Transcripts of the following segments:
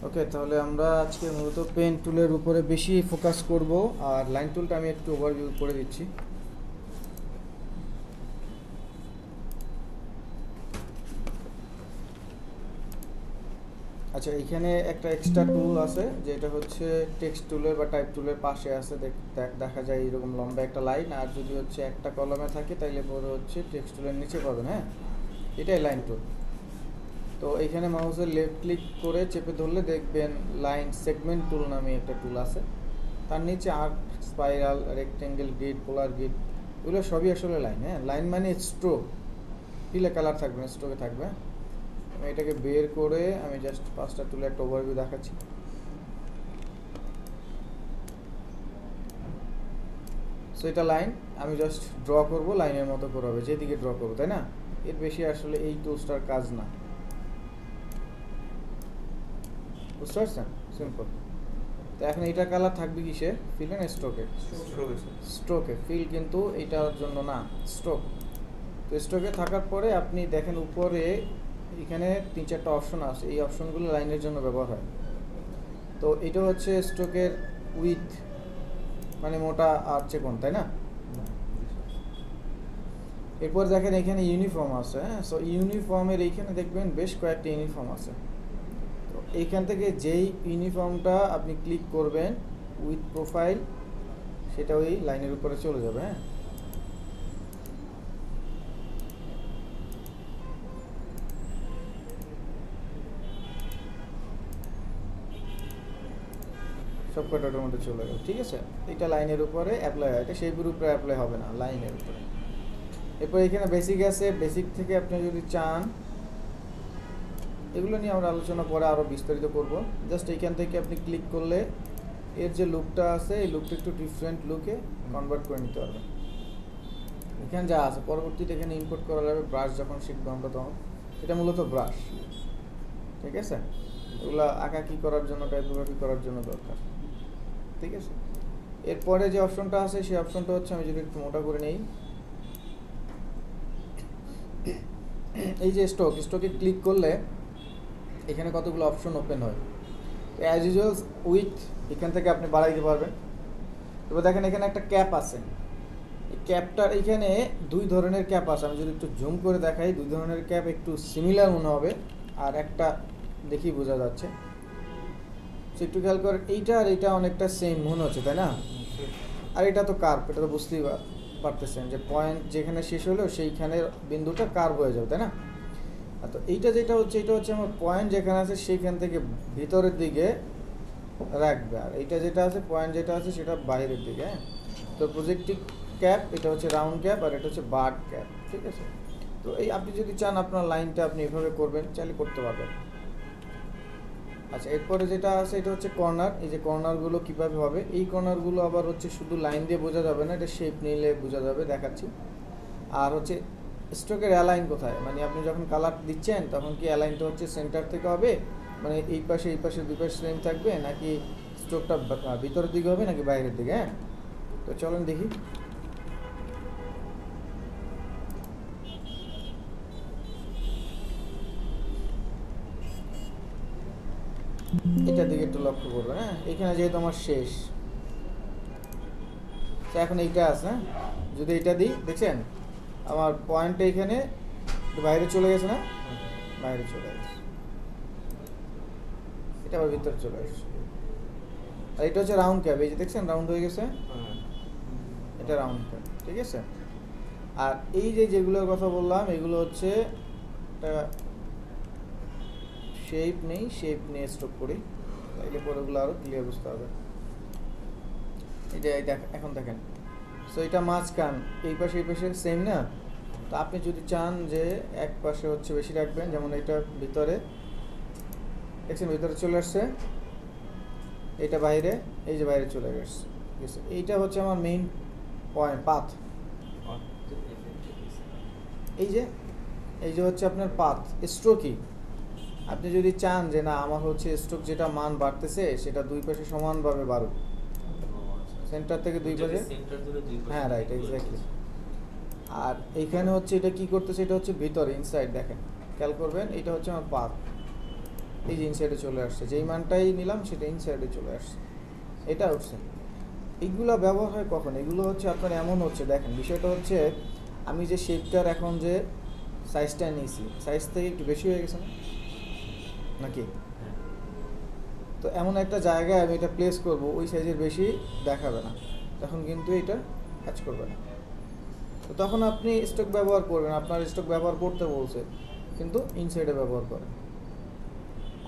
ওকে, তাহলে আমরা আজকে মূলত পেন টুলের উপরে বেশি ফোকাস করব, আর লাইন টুলটা আমি একটু ওভারভিউ করে দিচ্ছি। আচ্ছা, এখানে একটা এক্সট্রা টুল আছে যেটা হচ্ছে টেক্সট টুলের বা টাইপ টুলের পাশে আছে। দেখা যায় এরকম লম্বা একটা লাইন, আর যদি হচ্ছে একটা কলমে থাকে তাইলে পরে হচ্ছে টেক্সট টুলের নিচে পাবেন। হ্যাঁ, এটাই লাইন টুল। তো এখানে মাউসের লেফট ক্লিক করে চেপে ধরলে দেখবেন লাইন সেগমেন্ট টুল নামে একটা টুল আছে। তার নিচে আর্ক, স্পাইরাল, রেক্টেঙ্গেল, গ্রিড, পোলার গ্রিড, এগুলো সবই আসলে লাইন। হ্যাঁ, লাইন মানে স্ট্রোক, পিলে কালার থাকবে না, স্ট্রোকে থাকবে। আমি এটাকে বের করে আমি জাস্ট পাঁচটা টুলে একটা ওভারভিউ দেখাচ্ছি। সো এটা লাইন, আমি জাস্ট ড্র করব, লাইনের মতো করে হবে, যেদিকে ড্র করবো, তাই না? এর বেশি আসলে এই টুলসটার কাজ না, বুঝতে পারছেন? সিম্পল। তো এখন এইটা কালার থাকবে কিসে? ফিল না স্ট্রোকে? স্ট্রোকে। ফিল কিন্তু এইটার জন্য না, স্ট্রোক। তো স্ট্রোকে থাকার পরে আপনি দেখেন উপরে এখানে 3-4টা অপশন আছে, এই অপশনগুলো লাইনের জন্য ব্যবহার হয়। তো এটা হচ্ছে স্ট্রোকের উইথ, মানে মোটা আর চিকন, তাই না? এরপর দেখেন এখানে ইউনিফর্ম আছে। হ্যাঁ, সো ইউনিফর্মের এইখানে দেখবেন বেশ কয়েকটা ইউনিফর্ম আছে। তো এইখান থেকে যেই ইউনিফর্মটা আপনি ক্লিক করবেন উইথ প্রোফাইল, সেটা ওই লাইনের উপরে চলে যাবে। হ্যাঁ, সব কটা ওটার মধ্যে চলে গেল। ঠিক আছে, এটা লাইনের উপরে অ্যাপ্লাই হয়, এটা সেই উপরে অ্যাপ্লাই হবে না, লাইনের উপরে। এরপর এখানে বেসিক আছে, বেসিক থেকে আপনি যদি চান, এগুলো নিয়ে আমরা আলোচনা পরে আরও বিস্তারিত করব। জাস্ট এইখান থেকে আপনি ক্লিক করলে এর যে লুকটা আছে, এই লুকটা একটু ডিফারেন্ট লুকে কনভার্ট করে নিতে পারবেন। এখানে যা আছে পরবর্তীতে এখানে ইম্পোর্ট করা যাবে, ব্রাশ যখন শিখবো আমরা তখন। এটা মূলত ব্রাশ, ঠিক আছে? এগুলো আঁকাকি করার জন্য, টাইপোগ্রাফি করার জন্য দরকার। ঠিক আছে, এরপরে যে অপশনটা আছে সেই অপশনটা হচ্ছে, আমি যদি একটু মোটা করে নেই, এই যে স্ট্রোকে ক্লিক করলে এখানে কতগুলো অপশন ওপেন হয়। অ্যাজ ইউজুয়াল উইথ এখান থেকে আপনি বাড়াই দিতে পারবেন। এবার দেখেন এখানে একটা ক্যাপ আছে, এই ক্যাপটার এখানে দুই ধরনের ক্যাপ আছে। আমি যদি একটু জুম করে দেখাই, দুই ধরনের ক্যাপ একটু সিমিলার মনে হবে, আর একটা দেখি বোঝা যাচ্ছে। সো একটু খেয়াল করে, এইটা আর এইটা অনেকটা সেম মনে হচ্ছে, তাই না? আর এটা তো কার্ভ, এটা তো বুঝতেই পারতেছেন যে পয়েন্ট যেখানে শেষ হলো সেইখানে বিন্দুটা কার্ভ হয়ে যাবে, তাই না? তো এইটা যেটা হচ্ছে, এটা হচ্ছে আমার পয়েন্ট যেখানে আছে সেইখান থেকে ভিতরের দিকে রাখবে, আর এইটা যেটা আছে পয়েন্ট যেটা আছে সেটা বাইরের দিকে। হ্যাঁ, তো প্রজেক্টিভ ক্যাপ এটা হচ্ছে রাউন্ড ক্যাপ, আর এটা হচ্ছে বার্ড ক্যাপ। ঠিক আছে, তো এই আপনি যদি চান আপনার লাইনটা আপনি এভাবে করবেন, চাইলে করতে পারবেন। আচ্ছা, এরপরে যেটা আছে এটা হচ্ছে কর্নার। এই যে কর্নারগুলো কীভাবে হবে, এই কর্নারগুলো আবার হচ্ছে শুধু লাইন দিয়ে বোঝা যাবে না, এটা শেপ নিলে বোঝা যাবে, দেখাচ্ছি। আর হচ্ছে স্ট্রোকের অ্যালাইন কোথায়, মানে আপনি যখন কালার দিচ্ছেন তখন কি অ্যালাইনটা হচ্ছে সেন্টার থেকে হবে, মানে এই পাশে দুই পাশে সেম থাকবে, নাকি স্ট্রোকটা ভিতরের দিকে হবে নাকি বাইরের দিকে? হ্যাঁ, তো চলেন দেখি। এটার দিকে একটু লক্ষ্য করবেন। হ্যাঁ, এখানে যেহেতু আমার শেষ, তো এখন এইটা আছে। হ্যাঁ, যদি এটা দিই, দেখছেন আমার পয়েন্টটা এখানে বাইরে চলে গেছে না? বাইরে চলে গেছে, এটা আবার ভিতরে চলে আসছে। আর এটা হচ্ছে রাউন্ড ক্যাপ, এই যে দেখছেন রাউন্ড হয়ে গেছে, এটা রাউন্ড ক্যাপ। ঠিক আছে, আর এই যে যেগুলোর কথা বললাম এগুলো হচ্ছে একটা শেপ নেই, শেপ নিয়ে স্ট্রোক করি, তাইলে পরে ওগুলো আরও ক্লিয়ার বুঝতে হবে। এটা এখন দেখেন, সো এটা মাঝখান, এই পাশে সেম না? তো আপনি যদি চান যে এক পাশে হচ্ছে বেশি রাখবেন, যেমন এটা ভিতরে দেখছেন ভিতরে চলে আসছে, এটা বাইরে, এই যে বাইরে চলে গেছে। ঠিক আছে, এইটা হচ্ছে আমার মেইন পয়েন্ট, পাথ। এই যে হচ্ছে আপনার পাথ, স্ট্রোকই। আপনি যদি চান যে না আমার হচ্ছে স্ট্রোক যেটা মান বাড়তেছে সেটা দুই পাশে সমানভাবে বাড়ুক, সেন্টার থেকে দুই পাশে। হ্যাঁ, রাইট, এক্স্যাক্টলি। আর এইখানে হচ্ছে এটা কি করতেছে, এটা হচ্ছে ভিতরে, ইনসাইড। দেখেন, খেয়াল করবেন, এটা হচ্ছে আমার পাথ। এই যে ইনসাইডে চলে আসছে, যেই মানটাই নিলাম সেটা ইনসাইডে চলে আসছে, এটা উঠছে। এইগুলো ব্যবহার হয় কখন? এগুলো হচ্ছে আপনার এমন হচ্ছে, দেখেন বিষয়টা হচ্ছে আমি যে শেপটার এখন যে সাইজটা নিয়েছি, সাইজ থেকে একটু বেশি হয়ে গেছে না নাকি? তো এমন একটা জায়গায় আমি এটা প্লেস করব ওই সাইজের বেশি দেখাবে না, তখন কিন্তু এটা কাজ করবে না। তো তখন আপনি স্টক ব্যবহার করবেন, আপনার স্টক ব্যবহার করতে বলছে কিন্তু ইনসাইডে ব্যবহার করেন।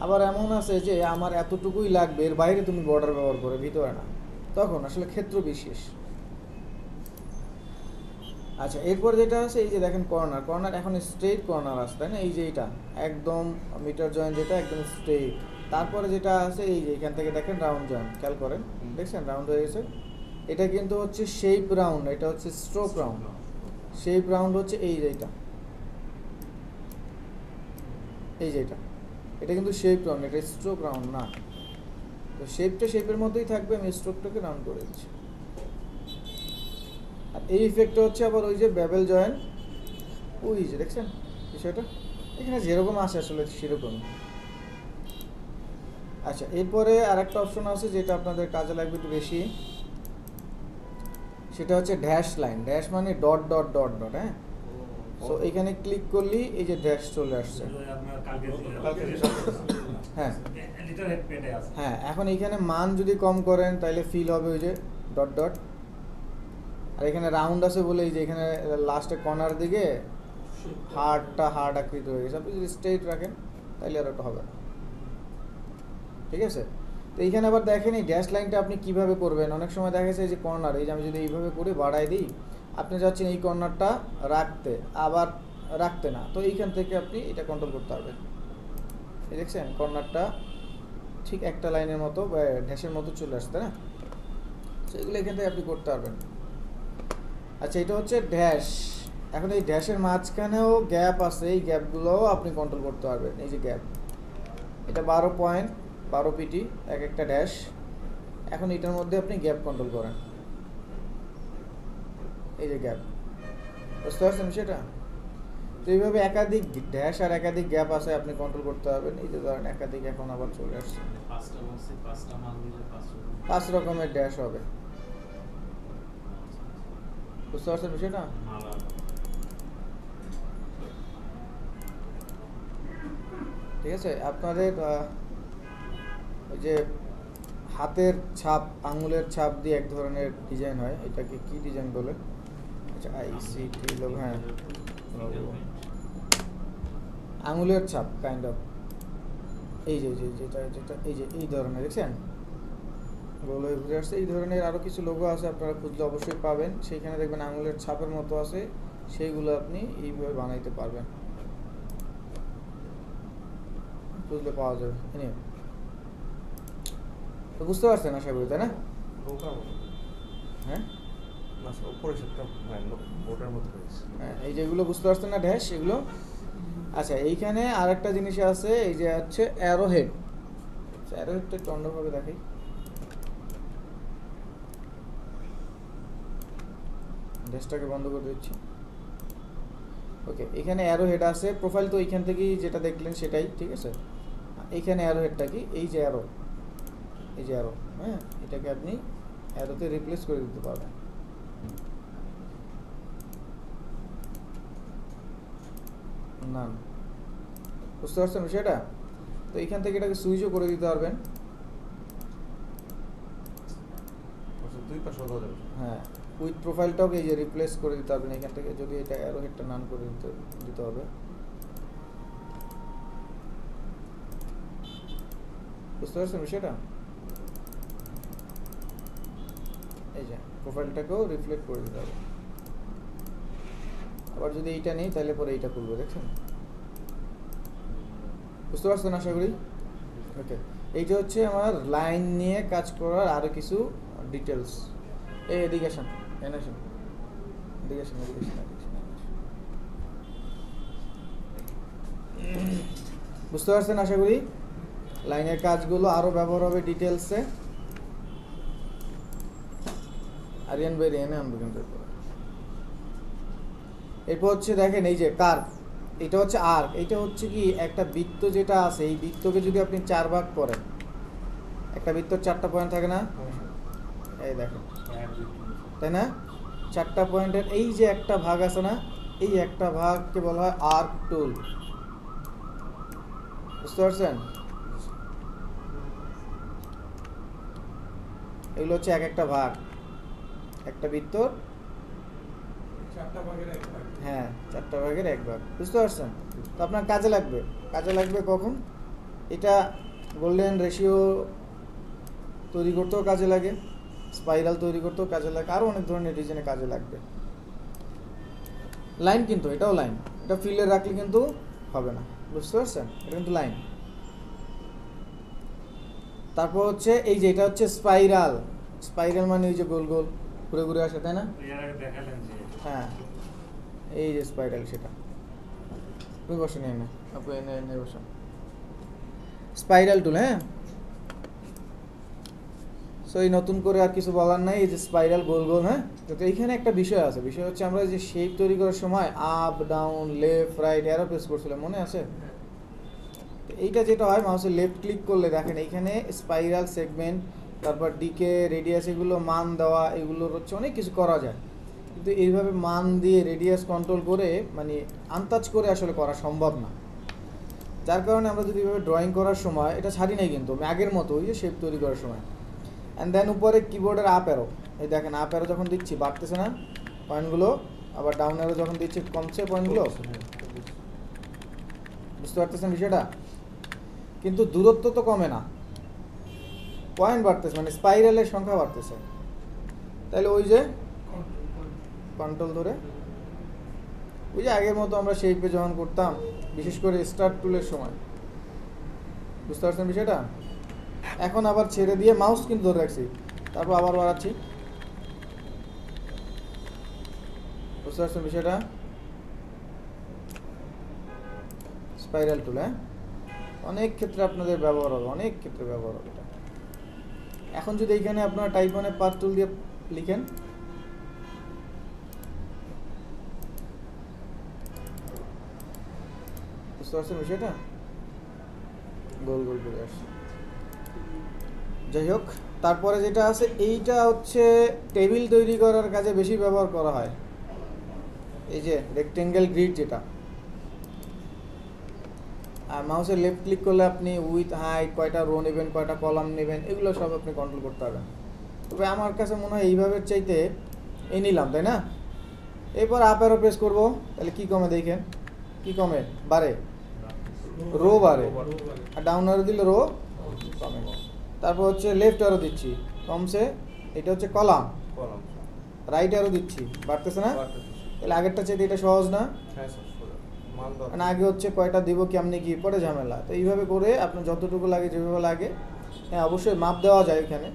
আবার এমন আছে যে আমার এতটুকুই লাগবে, এর বাইরে তুমি বর্ডার ব্যবহার করে, ভিতরে না, তখন আসলে ক্ষেত্র বিশেষ। আচ্ছা, এরপর যেটা আছে এই যে দেখেন কর্নার, কর্নার এখন স্ট্রেট কর্নার আছে তাই না? এই যে এটা একদম মিটার জয়েন্ট, যেটা একদম স্ট্রেট। তারপরে যেটা আছে এই যে এখান থেকে দেখেন রাউন্ড জয়েন্ট, খেয়াল করেন, দেখছেন রাউন্ড হয়ে গেছে। এটা কিন্তু হচ্ছে শেপ রাউন্ড, এটা হচ্ছে স্ট্রোক রাউন্ড। শেপ রাউন্ড হচ্ছে এই যে এটা, এই যে এটা কিন্তু শেপ রাউন্ড, এটা স্ট্রোক রাউন্ড না। তো শেপটা শেপের মধ্যেই থাকবে, আমি স্ট্রোকটাকে রাউন্ড করে দিচ্ছি। আর এই ইফেক্টটা হচ্ছে আবার ওই যে বেবেল জয়েন্ট, ওই যে দেখছেন বিষয়টা এখানে যেরকম আসে আসলে সেরকমই। আচ্ছা, এরপরে আর একটা অপশন আছে যেটা আপনাদের কাজে লাগবে একটু বেশি, সেটা হচ্ছে ড্যাশ লাইন। ড্যাশ মানে ডট ডট ডট ডট, হ্যাঁ। সো এখানে ক্লিক করলেই এই যে ড্যাশ চলে আসছে। হ্যাঁ হ্যাঁ, এখন এইখানে মান যদি কম করেন তাহলে ফিল হবে ওই যে ডট ডট। আর এখানে রাউন্ড আছে বলে এই যে এখানে লাস্টে কর্নার দিকে হার্ট আকৃতি হয়ে গেছে। আপনি যদি স্ট্রেট রাখেন তাহলে আর ওটা হবে না, ঠিক আছে? তো এইখানে আবার দেখেন এই ড্যাশ লাইনটা আপনি কিভাবে করবেন। অনেক সময় দেখা যায় যে কর্নার, এই যে আমি যদি এইভাবে করে বাড়াই দিই, আপনি চাচ্ছেন এই কর্নারটা রাখতে, আবার রাখতে না, তো এইখান থেকে আপনি এটা কন্ট্রোল করতে পারবেন। এই দেখছেন কর্নারটা ঠিক একটা লাইনের মতো বা ড্যাশের মতো চলে আসছে না? তো এগুলো এখান থেকে আপনি করতে পারবেন। আচ্ছা, এটা হচ্ছে ড্যাশ। এখন এই ড্যাশের মাঝখানেও গ্যাপ আছে, এই গ্যাপগুলোও আপনি কন্ট্রোল করতে পারবেন। এই যে গ্যাপ, এটা 12 পিটি এক একটা ড্যাশ। এখন এটার মধ্যে আপনি গ্যাপ কন্ট্রোল করেন, এই যে গ্যাপ, বুঝতে পারছেন সেটা? তো এইভাবে একাধিক ড্যাশ আর একাধিক গ্যাপ আছে, আপনি কন্ট্রোল করতে পারবেন। এই যে ধরেন একাধিক এখন আবার চলে আসছে, 5 রকমের ড্যাশ হবে, বুঝতে পারছেন বিষয়টা? ঠিক আছে, আপনাদের ওই যে হাতের ছাপ, আঙুলের ছাপ দিয়ে এক ধরনের ডিজাইন হয়, এটাকে কি ডিজাইন বলে? আচ্ছা, ICT লোগো, হ্যাঁ, আঙুলের ছাপ কাইন্ড অফ। এই যে যেটা এই যে এই ধরনের, দেখছেন গোল হয়ে ঘুরে আসছে। এই ধরনের আরও কিছু লোগো আছে, আপনারা খুঁজলে অবশ্যই পাবেন। সেইখানে দেখবেন আঙুলের ছাপের মতো আছে, সেইগুলো আপনি এইভাবে বানাইতে পারবেন, খুঁজলে পাওয়া যাবে। তো বুঝতে পারছেন আশা করি, তাই না? হ্যাঁ, এই যেগুলো বুঝতে পারছেন না ড্যাশ, এগুলো। আচ্ছা, এইখানে আর একটা জিনিস আছে, এই যে হচ্ছে অ্যারো হেড। অ্যারো হেডটা একটু অন্যভাবে দেখাই। ড্যাশটাকে বন্ধ করে দিচ্ছি। ওকে, এখানে অ্যারো হেড আছে। প্রোফাইল তো এইখান থেকেই যেটা দেখলেন সেটাই, ঠিক আছে? এইখানে অ্যারো হেডটা কি? এই যে অ্যারো, এই যে অ্যারো, হ্যাঁ, এটাকে আপনি অ্যারোতে রিপ্লেস করে দিতে পারবেন। না, বুঝতে পারছেন বিষয়টা? তো এইখান থেকে এটাকে সুইচও করে দিতে পারবেন। হ্যাঁ, উইথ প্রোফাইলটাকে এই যে রিপ্লেস করে দিতে পারবেন এখান থেকে, যদি এটা অ্যারো হেডটা নান করে দিতে হবে। বুঝতে পারছেন বিষয়টা? এই যে প্রোফাইলটাকেও রিফ্লেক্ট করে দিতে হবে। আবার যদি এইটা নেই তাহলে পরে এইটা খুলবে, দেখছেন? বুঝতে পারছেন আশা করি? ওকে, এইটা হচ্ছে আমার লাইন নিয়ে কাজ করার আরও কিছু ডিটেলস। এই এডুকেশন এনাশন এডুকেশন বুঝতে পারছেন আশা করি? লাইনের কাজগুলো আরও ব্যবহার হবে ডিটেলসে। আরিয়ান বাইরে এনে আনবো কিন্তু। এরপর হচ্ছে দেখেন এই যে কার্ভ, এটা হচ্ছে আর্ক, এটা হচ্ছে কি একটা বৃত্ত যেটা আছে, এই বৃত্তকে যদি আপনি 4 ভাগ করেন, একটা বৃত্তর 4টা পয়েন্ট থাকে না, এই দেখেন, তাই না? 4টা পয়েন্টের এই যে একটা ভাগ আছে না, এই একটা ভাগকে বলা হয় আর্ক টুল। বুঝতে পারছেন? এগুলো হচ্ছে এক একটা ভাগ, একটা বৃত্তর 4টা ভাগের এক ভাগ। হ্যাঁ, 4টা ভাগের এক ভাগ। বুঝতে পারছেন? তো আপনার কাজে লাগবে, কাজে লাগবে কখন? এটা গোল্ডেন রেশিও তৈরি করতেও কাজে লাগে, স্পাইরাল তৈরি করতেও কাজে লাগে, আরও অনেক ধরনের ডিজাইনে কাজে লাগবে। লাইন কিন্তু এটাও লাইন, এটা ফিল্ডে রাখলে কিন্তু হবে না। বুঝতে পারছেন? এটা কিন্তু লাইন। তারপর হচ্ছে এই যে এটা হচ্ছে স্পাইরাল, স্পাইরাল মানে এই যে গোল গোল ঘুরে ঘুরে আসে, তাই না? হ্যাঁ, এই যে স্পাইরাল, সেটা তুমি বসে নিয়ে না, আপনি এনে বসেন। স্পাইরাল টুল, হ্যাঁ। সো এই নতুন করে আর কিছু বলার নাই, এই যে স্পাইরাল গোল গোল, হ্যাঁ। তো এইখানে একটা বিষয় আছে, বিষয় হচ্ছে আমরা যে শেপ তৈরি করার সময় up down left right arrow press করছিলাম, মনে আছে? এইটা যেটা হয়, মাউসে লেফট ক্লিক করলে দেখেন এইখানে স্পাইরাল সেগমেন্ট, তারপর ডিকে রেডিয়াস, এগুলো মান দেওয়া, এগুলোর হচ্ছে অনেক কিছু করা যায়। কিন্তু এইভাবে মান দিয়ে রেডিয়াস কন্ট্রোল করে মানে আন্দাজ করে আসলে করা সম্ভব না। যার কারণে আমরা যদি এইভাবে ড্রয়িং করার সময় এটা ছাড়ি নাই, কিন্তু আমি আগের মতো ওই যে শেপ তৈরি করার সময়। অ্যান্ড দেন উপরে কিবোর্ডের আপ অ্যারো, এই দেখেন আপ অ্যারো যখন দিচ্ছি বাড়তেছে না পয়েন্টগুলো, আবার ডাউন অ্যারো যখন দিচ্ছি কমছে পয়েন্টগুলো। বুঝতে পারতেছেন বিষয়টা? কিন্তু দূরত্ব তো কমে না, পয়েন্ট বাড়তেছে, মানে স্পাইরালের সংখ্যা বাড়তেছে। তাহলে ওই যে কন্ট্রোল ধরে ওই যে আগের মতো আমরা শেপে যখন করতাম, বিশেষ করে স্টার্ট টুলের সময়। বুঝতে পারছেন বিষয়টা? এখন আবার ছেড়ে দিয়ে মাউস কিন্তু ধরে রাখছি, তারপর আবার বাড়াচ্ছি। বুঝতে পারছেন বিষয়টা? স্পাইরাল টুল, হ্যাঁ, অনেক ক্ষেত্রে আপনাদের ব্যবহার হবে, অনেক ক্ষেত্রে ব্যবহার হবে এটা। এখন যদি এইখানে আপনারা টাইপ 1 পাথ টুল দিয়ে লিখেন, বুঝতে পারছেন বিষয়টা? গোল গোল করে আসছে। যাই হোক, তারপরে যেটা আছে, এইটা হচ্ছে টেবিল তৈরি করার কাজে বেশি ব্যবহার করা হয়। এই যে রেক্টেঙ্গেল গ্রিড, যেটা আর মাউসের লেফট ক্লিক করলে আপনি উইথ হাইট, কয়টা রো নেবেন, কয়টা কলাম নেবেন, এগুলো সব আপনি কন্ট্রোল করতে পারবেন। তবে আমার কাছে মনে হয় এইভাবে চাইতে এই নিলাম, তাই না? এরপর আপ অ্যারো প্রেস করবো, তাহলে কি কমে দেখেন, কি কমে, বাড়ে, রো বাড়ে। আর ডাউন অ্যারো দিলে রো কমে। তারপর হচ্ছে লেফট অ্যারো দিচ্ছি, কমছে, এটা হচ্ছে কলাম। রাইট অ্যারো দিচ্ছি, বাড়তেছে না? তাহলে আগেরটা চাইতে এটা সহজ না? মানে আগে হচ্ছে কয়টা দিব, কেমনি কি, পরে ঝামেলা। তো এইভাবে করে আপনার যতটুকু লাগে, যেভাবে লাগে, হ্যাঁ অবশ্যই মাপ দেওয়া যায় এখানে,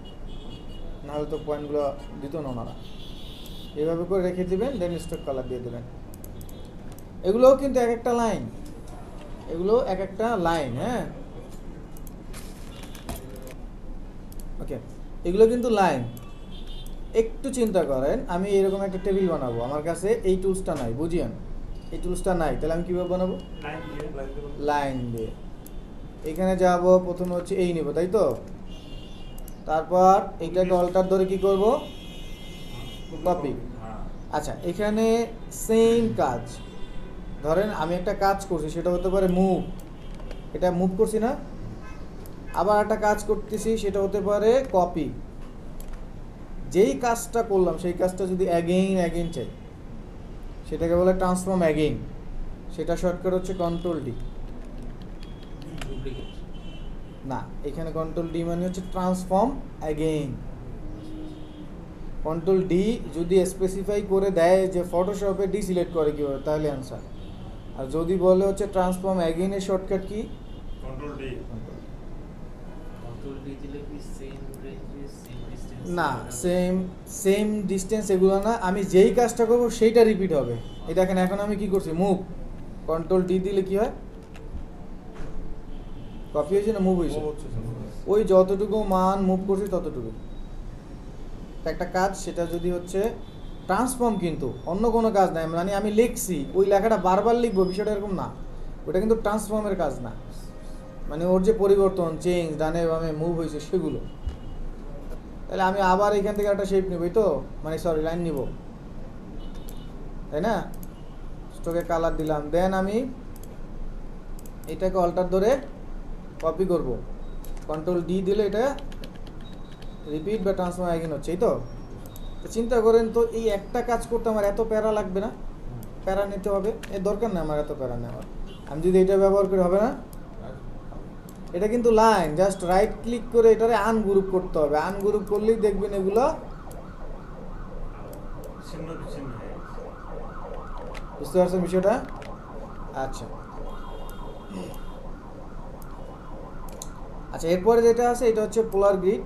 নাহলে তো পয়েন্টগুলো দিত না ওনারা। এইভাবে করে রেখে দিবেন, দেন স্ট্রোক কালার দিয়ে দেবেন। এগুলোও কিন্তু এক একটা লাইন, এগুলো এক একটা লাইন, হ্যাঁ। ওকে, এগুলো কিন্তু লাইন। একটু চিন্তা করেন, আমি এরকম একটা টেবিল বানাবো, আমার কাছে এই টুলসটা নাই, বুঝিয়েন, এই টুলসটা নাই, তাহলে আমি কীভাবে বানাবো? লাইন দিয়ে। এখানে যাব, প্রথমে হচ্ছে এই নেব, তাই তো? তারপর এইটাকে অল্টার ধরে কি করব? কপি। আচ্ছা, এখানে সেম কাজ, ধরেন আমি একটা কাজ করছি, সেটা হতে পারে মুভ, এটা মুভ করছি না, আবার একটা কাজ করতেছি, সেটা হতে পারে কপি। যেই কাজটা করলাম সেই কাজটা যদি অ্যাগেইন চাই, সেটাকে বলে ট্রান্সফর্ম অ্যাগেইন। সেটা শর্টকাট হচ্ছে কন্ট্রোল ডি। না, এখানে কন্ট্রোল ডি মানে হচ্ছে ট্রান্সফর্ম অ্যাগেইন। কন্ট্রোল ডি যদি স্পেসিফাই করে দেয় যে ফটোশপে ডি সিলেক্ট করে কীভাবে, তাহলে অ্যান্সার। আর যদি বলে হচ্ছে transform অ্যাগেইনের shortcut key, control D. না, সেম ডিস্টেন্স এগুলো না, আমি যেই কাজটা করবো সেইটা রিপিট হবে। এই দেখেন, এখন আমি কি করছি, মুভ, কন্ট্রোল ডি দিলে কি হয়, কপি হয়েছে না মুভ হয়েছে? ওই যতটুকু মান মুভ করছি ততটুকু একটা কাজ, সেটা যদি হচ্ছে ট্রান্সফর্ম, কিন্তু অন্য কোনো কাজ নাই। মানে আমি লিখছি, ওই লেখাটা বারবার লিখবো, বিষয়টা এরকম না। ওটা কিন্তু ট্রান্সফর্মের কাজ না, মানে ওর যে পরিবর্তন, চেঞ্জ, ডানে বামে মুভ হয়েছে সেগুলো। তাহলে আমি আবার এখান থেকে একটা শেপ নিবই তো, মানে সরি লাইন নিব, তাই না? স্ট্রোকে কালার দিলাম, দেন আমি এটাকে অল্টার ধরে কপি করব, কন্ট্রোল ডি দিলে এটা রিপিট বা ট্রান্সফর্ম অ্যাগেন হচ্ছে, এই তো। চিন্তা করেন তো, এই একটা কাজ করতে আমার এত প্যারা লাগবে না? প্যারা নিতে হবে, এর দরকার না আমার এত প্যারা নেওয়ার। আমি যদি এটা ব্যবহার করি হবে না? এটা কিন্তু লাইন, জাস্ট রাইট ক্লিক করে এটারে আনগ্রুপ করতে হবে। আনগ্রুপ করলেই দেখবেন এগুলো বুঝতে পারছেন বিষয়টা? আচ্ছা আচ্ছা, এরপরে যেটা আছে এটা হচ্ছে পোলার গ্রিড।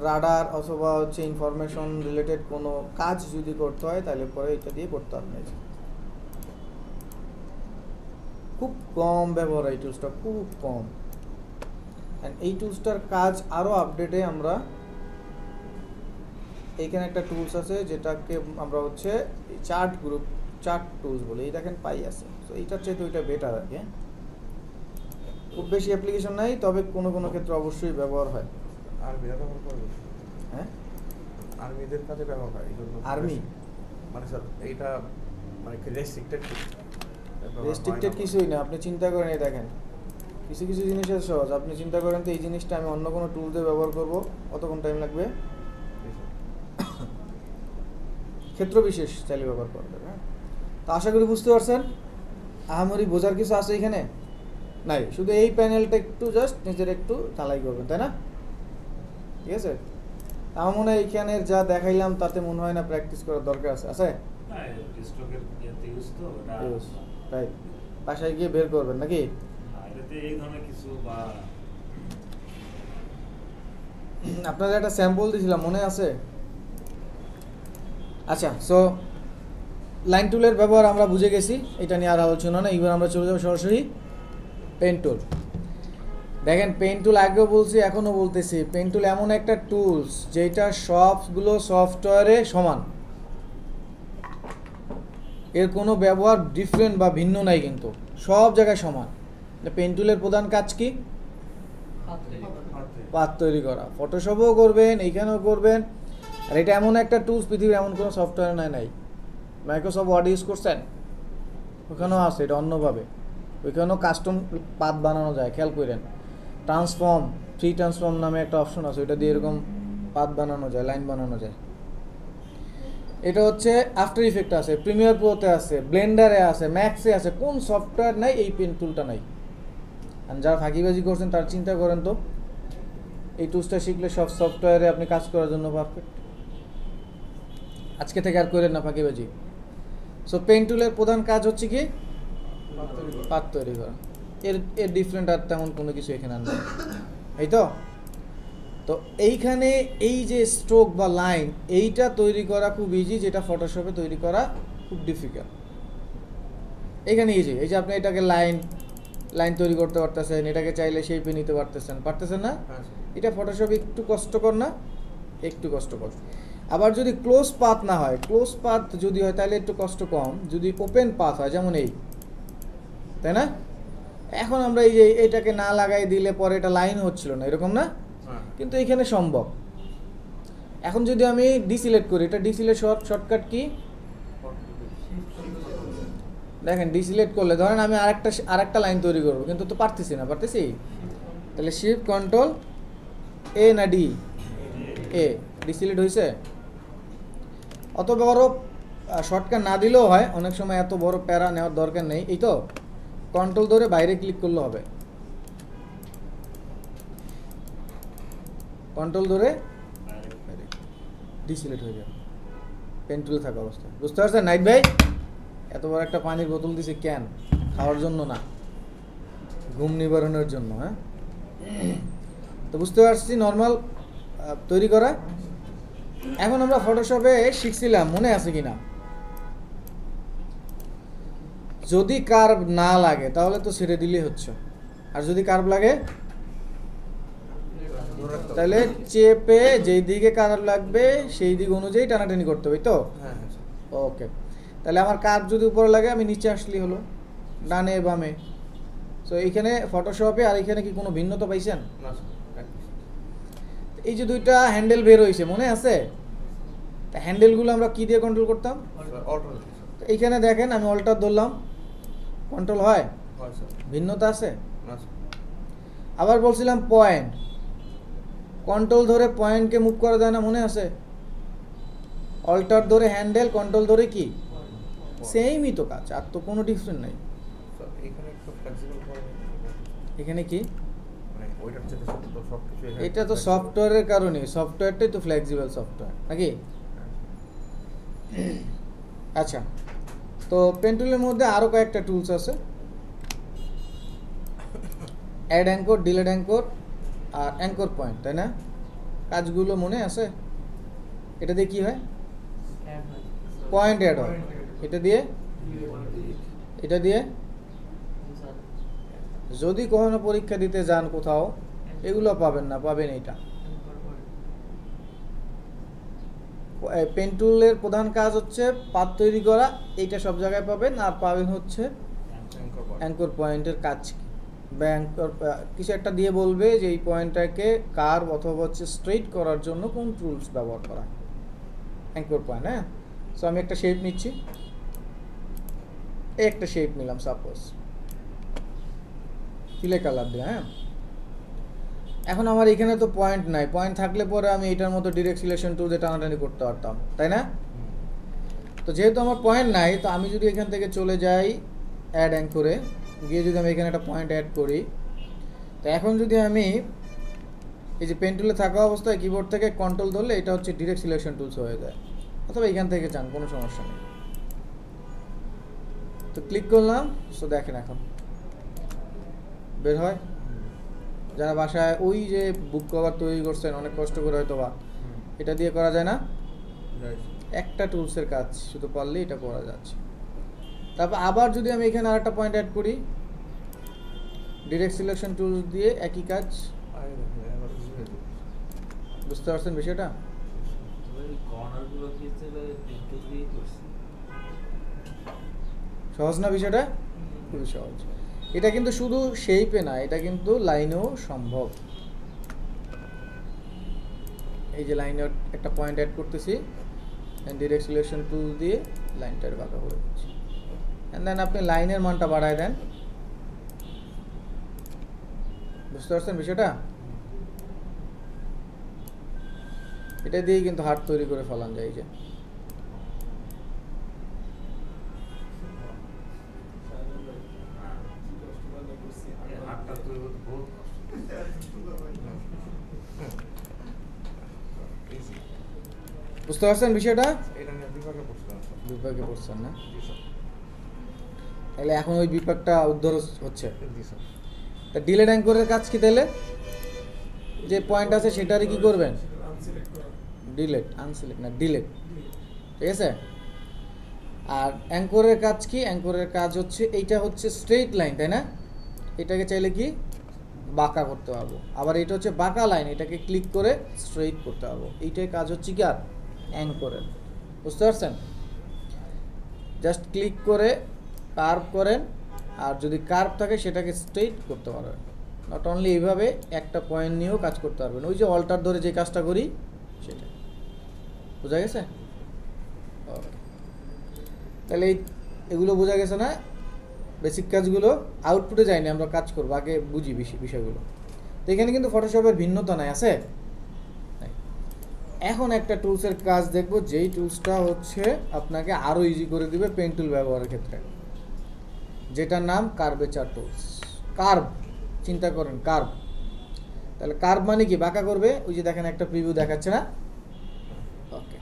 রাডার অথবা হচ্ছে ইনফরমেশন রিলেটেড কোনো কাজ যদি করতে হয় তাহলে পরে এটা দিয়ে করতে হবে। খুব কম ব্যবহার এই টুলসটা, খুব কম। অ্যান্ড এই টুলসটার কাজ আরও আপডেটে আমরা এইখানে একটা টুলস আছে যেটাকে আমরা হচ্ছে চার্ট গ্রুপ, চার্ট টুলস বলে, এই দেখেন পাই আছে। তো এইটার চেয়ে তো ওইটা বেটার আর কি। খুব বেশি অ্যাপ্লিকেশন নাই, তবে কোনো কোনো ক্ষেত্রে অবশ্যই ব্যবহার হয়। আর্মিরা ব্যবহার করবে, হ্যাঁ আর্মিদের কাজে ব্যবহার হয় এইগুলো। আর্মি মানে স্যার এইটা মানে রেস্ট্রিক্টেড কিছুই না, আপনি চিন্তা করেন। এই দেখেন কিছু কিছু জিনিসের সহজ, আপনি চিন্তা করেন তো এই জিনিসটা আমি অন্য কোনো টুল দিয়ে ব্যবহার করবো, কতক্ষণ টাইম লাগবে? ক্ষেত্র বিশেষ চাইলে ব্যবহার করবে। হ্যাঁ, তো আশা করি বুঝতে পারছেন। আহামরি বোঝার কিছু আছে এখানে নাই, শুধু এই প্যানেলটা একটু জাস্ট নিজের একটু ঢালাই করবেন, তাই না? ঠিক আছে, আমার মনে হয় এইখানের যা দেখাইলাম তাতে মনে হয় না প্র্যাকটিস করার দরকার আছে। আছে রাইট, বাসায় গিয়ে বের করবেন নাকি? আপনাদের একটা স্যাম্পল দিয়েছিলাম, মনে আছে? আচ্ছা, সো লাইন টুলের ব্যবহার আমরা বুঝে গেছি, এটা নিয়ে আর আলোচনা না। এবার আমরা চলে যাবো সরাসরি পেন টুল। দেখেন পেন টুল আগেও বলছি, এখনও বলতেছি, পেন টুল এমন একটা টুলস যেটা সবগুলো সফটওয়্যারে সমান, এর কোনো ব্যবহার ডিফারেন্ট বা ভিন্ন নাই, কিন্তু সব জায়গায় সমান। পেন টুলের প্রধান কাজ কি? পাথ তৈরি করা। ফটোশপও করবেন, এইখানেও করবেন। আর এটা এমন একটা টুলস, পৃথিবীর এমন কোনো সফটওয়্যার নাই। মাইক্রোসফট ওয়ার্ড ইউজ করছেন? ওখানেও আছে, এটা অন্যভাবে। ওইখানেও কাস্টম পাথ বানানো যায়, খেয়াল করেন। ট্রান্সফর্ম, ফ্রি ট্রান্সফর্ম নামে একটা অপশন আছে, ওইটা দিয়ে এরকম পাথ বানানো যায়, লাইন বানানো যায়। এটা হচ্ছে আফটার ইফেক্ট আছে, প্রিমিয়ার প্রোতে আছে, ব্লেন্ডারে আছে, ম্যাক্সে আছে। কোন সফটওয়্যার নাই এই পেন টুলটা নাই? আর যারা ফাঁকিবাজি করছেন তার চিন্তা করেন তো, এই টুলসটা শিখলে সব সফটওয়্যারে আপনি কাজ করার জন্য পারফেক্ট। আজকে থেকে আর করেন না ফাঁকিবাজি। সো পেন টুলের প্রধান কাজ হচ্ছে কি? পাথ তৈরি করা। এর ডিফারেন্ট আর তেমন কোনো কিছু এখানে আর নেই, এই তো। তো এইখানে এই যে স্ট্রোক বা লাইন, এইটা তৈরি করা খুব ইজি, যেটা ফটোশপে তৈরি করা খুব ডিফিকাল্ট। এইখানে ইজি, এই যে আপনি এটাকে লাইন তৈরি করতে পারতেছেন, এটাকে চাইলে শেপে নিতে পারতেছেন না? এটা ফটোশপে একটু কষ্টকর না? একটু কষ্টকর। আবার যদি ক্লোজ পাথ না হয়, ক্লোজ পাথ যদি হয় তাহলে একটু কষ্ট কম। যদি ওপেন পাথ হয়, যেমন এই, তাই না? এখন আমরা এই যে এটাকে না লাগাই দিলে পরে এটা লাইন হচ্ছিল না, এরকম না? কিন্তু এখানে সম্ভব। এখন যদি আমি ডিসিলেক্ট করি, এটা ডিসিলেক্ট শর্টকাট কি? দেখেন ডিসিলেক্ট করলে ধরেন আমি আরেকটা লাইন তৈরি করবো, কিন্তু তো পারতেছি। তাহলে শিফট কন্ট্রোল এ না ডি? এ। ডিসিলেক্ট হয়েছে। অত বড় শর্টকাট না দিলেও হয়, অনেক সময় এত বড় প্যারা নেওয়ার দরকার নেই। এই তো কন্ট্রোল ধরে বাইরে ক্লিক করলে হবে, কন্ট্রোল ধরে ডিসিলেক্ট হয়ে যাবে পেন টুলে থাকা অবস্থায়। বুঝতে পারছেন নাইট ভাই? এত বড় একটা পানির বোতল দিছে কেন? খাওয়ার জন্য না, ঘুম নিবারণের জন্য। হ্যাঁ, তো বুঝতে পারছি নর্মাল তৈরি করা। এখন আমরা ফটোশপে শিখছিলাম, মনে আছে কিনা? যদি কার্ভ না লাগে তাহলে তো ছেড়ে দিলেই হচ্ছে, আর যদি কার্ভ লাগে ধরে রাখতে হবে। তাহলে চেপে যেই দিকে কার্ভ লাগবে সেই দিক অনুযায়ী টানাটানি করতে হবে তো। হ্যাঁ হ্যাঁ স্যার। ওকে, তাহলে আমার কার্ভ যদি উপরে লাগে আমি নিচে আসলেই হলো, ডানে বামে। সো এইখানে ফটোশপে আর এখানে কি কোনো ভিন্নতা পাইছেন? না স্যার, একদম। এই যে দুইটা হ্যান্ডেল বের হয়েছে মনে আছে, তা হ্যান্ডেলগুলো আমরা কি দিয়ে কন্ট্রোল করতাম? অল্টারনেটিভ তো এইখানে দেখেন আমি অল্টার ধরলাম, কন্ট্রোল হয়? হয় স্যার। ভিন্নতা আছে? না স্যার। আবার বলছিলাম পয়েন্ট, কন্ট্রোল ধরে পয়েন্টকে মুভ করা যায় না মনে আছে? অল্টার ধরে হ্যান্ডেল, কন্ট্রোল ধরে কি সেমই তো কাজ, আর তো কোনো ডিফারেন্স নাই। স্যার এখানে একটু ফ্লেক্সিবল করে, এখানে কি মানে ওইটার চেয়ে তো সব কিছু এখানে এটা তো flexible। সফটওয়্যারের কারণে, সফটওয়্যারটাই তো ফ্লেক্সিবল সফটওয়্যার নাকি? হ্যাঁ। আচ্ছা, তো পেন্টুলের মধ্যে আরও কয়েকটা টুলস আছে, অ্যাড অ্যাঙ্কর, ডিলেট অ্যাঙ্কর আর অ্যাঙ্কর পয়েন্ট, তাই না? কাজগুলো মনে আছে? এটা দিয়ে কি হয়? পয়েন্ট অ্যাড হয়। এটা দিয়ে, এটা দিয়ে যদি কখনো পরীক্ষা দিতে যান কোথাও, এগুলো পাবেন না, পাবেন এইটা। পেন টুলের প্রধান কাজ হচ্ছে পাত তৈরি করা, এইটা সব জায়গায় পাবেন। আর পাবেন হচ্ছে অ্যাঙ্কর পয়েন্টের কাজ কি, বা অ্যাঙ্কর কিছু একটা দিয়ে বলবে যে এই পয়েন্টটাকে কার্ভ অথবা হচ্ছে স্ট্রেইট করার জন্য কোন টুলস ব্যবহার করা হয়, অ্যাঙ্কর পয়েন্ট। হ্যাঁ, সো আমি একটা শেপ নিচ্ছি, এই একটা শেপ নিলাম সাপোজ ফিলে কালার দিয়ে। হ্যাঁ, এখন আমার এখানে তো পয়েন্ট নাই, পয়েন্ট থাকলে পরে আমি এটার মতো ডিরেক্ট সিলেকশন টুল দিয়ে টানাটানি করতে পারতাম, তাই না? তো যেহেতু আমার পয়েন্ট নাই, তো আমি যদি এখান থেকে চলে যাই অ্যাড অ্যাঙ্করে গিয়ে যদি আমি এখানে একটা পয়েন্ট অ্যাড করি, তো এখন যদি আমি এই যে পেন টুলে থাকা অবস্থায় কিবোর্ড থেকে কন্ট্রোল ধরলে এটা হচ্ছে ডিরেক্ট সিলেকশন টুলস হয়ে যায়, অথবা এখান থেকে চান, কোনো সমস্যা নেই। তো ক্লিক করলাম, সো দেখেন এখন বের হয়। যারা বাসায় ওই যে বুক কভার তৈরি করছেন অনেক কষ্ট করে, হয়তো বা এটা দিয়ে করা যায় না, একটা টুলসের কাজ শুধু পারলেই এটা করা যাচ্ছে। তারপর আবার যদি আমি এখানে আরেকটা পয়েন্ট অ্যাড করি ডিরেক্ট সিলেকশন টুলস দিয়ে, একই কাজ। বুঝতে পারছেন বিষয়টা? সহজ না বিষয়টা? খুবই সহজ। এটা কিন্তু শুধু শেপে না, এটা কিন্তু লাইনেও সম্ভব। এই যে লাইনে একটা পয়েন্ট অ্যাড করতেছি, ডিরেক্ট সিলেকশন টুল দিয়ে লাইনটার বাঁকা করে দিচ্ছি, এন্ড দেন আপনি লাইনের মানটা বাড়ায় দেন। বুঝতে পারছেন বিষয়টা? এটা দিয়েই কিন্তু হার্ট তৈরি করে ফেলান যায়। যে বুঝতে পারছেন বিষয়টা? বিভাগে পড়ছেন না, তাহলে এখন ওই বিভাগটা উদ্ধার হচ্ছে। তা ডিলেট অ্যাঙ্করের কাজ কি তাহলে? যে পয়েন্ট আছে সেটারই কি করবেন? ডিলেট, আনসিলেক্ট না, ডিলেট, ঠিক আছে? আর অ্যাঙ্করের কাজ কি? অ্যাঙ্করের কাজ হচ্ছে এইটা হচ্ছে স্ট্রেইট লাইন, তাই না? এটাকে চাইলে কি বাঁকা করতে পারবো, আবার এটা হচ্ছে বাঁকা লাইন, এটাকে ক্লিক করে স্ট্রেইট করতে পারবো। এইটাই কাজ হচ্ছে কি আর অ্যাঙ্করের। বুঝতে পারছেন? জাস্ট ক্লিক করে কার্ভ করেন, আর যদি কার্ভ থাকে সেটাকে স্ট্রেইট করতে পারবেন। নট অনলি এইভাবে একটা পয়েন্ট নিয়েও কাজ করতে পারবেন, ওই যে অল্টার ধরে যে কাজটা করি সেটা। বোঝা গেছে? ওকে, তাহলে এগুলো বোঝা গেছে না? বেসিক কাজগুলো আউটপুটে যায়নি, আমরা কাজ করবো, আগে বুঝি বিষয়গুলো। তো এখানে কিন্তু ফটোশপের ভিন্নতা নাই, আছে? এখন একটা টুলসের কাজ দেখবো, যেই টুলসটা হচ্ছে আপনাকে আরও ইজি করে দিবে পেন টুল ব্যবহারের ক্ষেত্রে, যেটার নাম কার্ভেচার টুলস। কার্ভ, চিন্তা করেন কার্ভ, তাহলে কার্ভ মানে কি? বাঁকা করবে। ওই যে দেখেন একটা প্রিভিউ দেখাচ্ছে না? ওকে,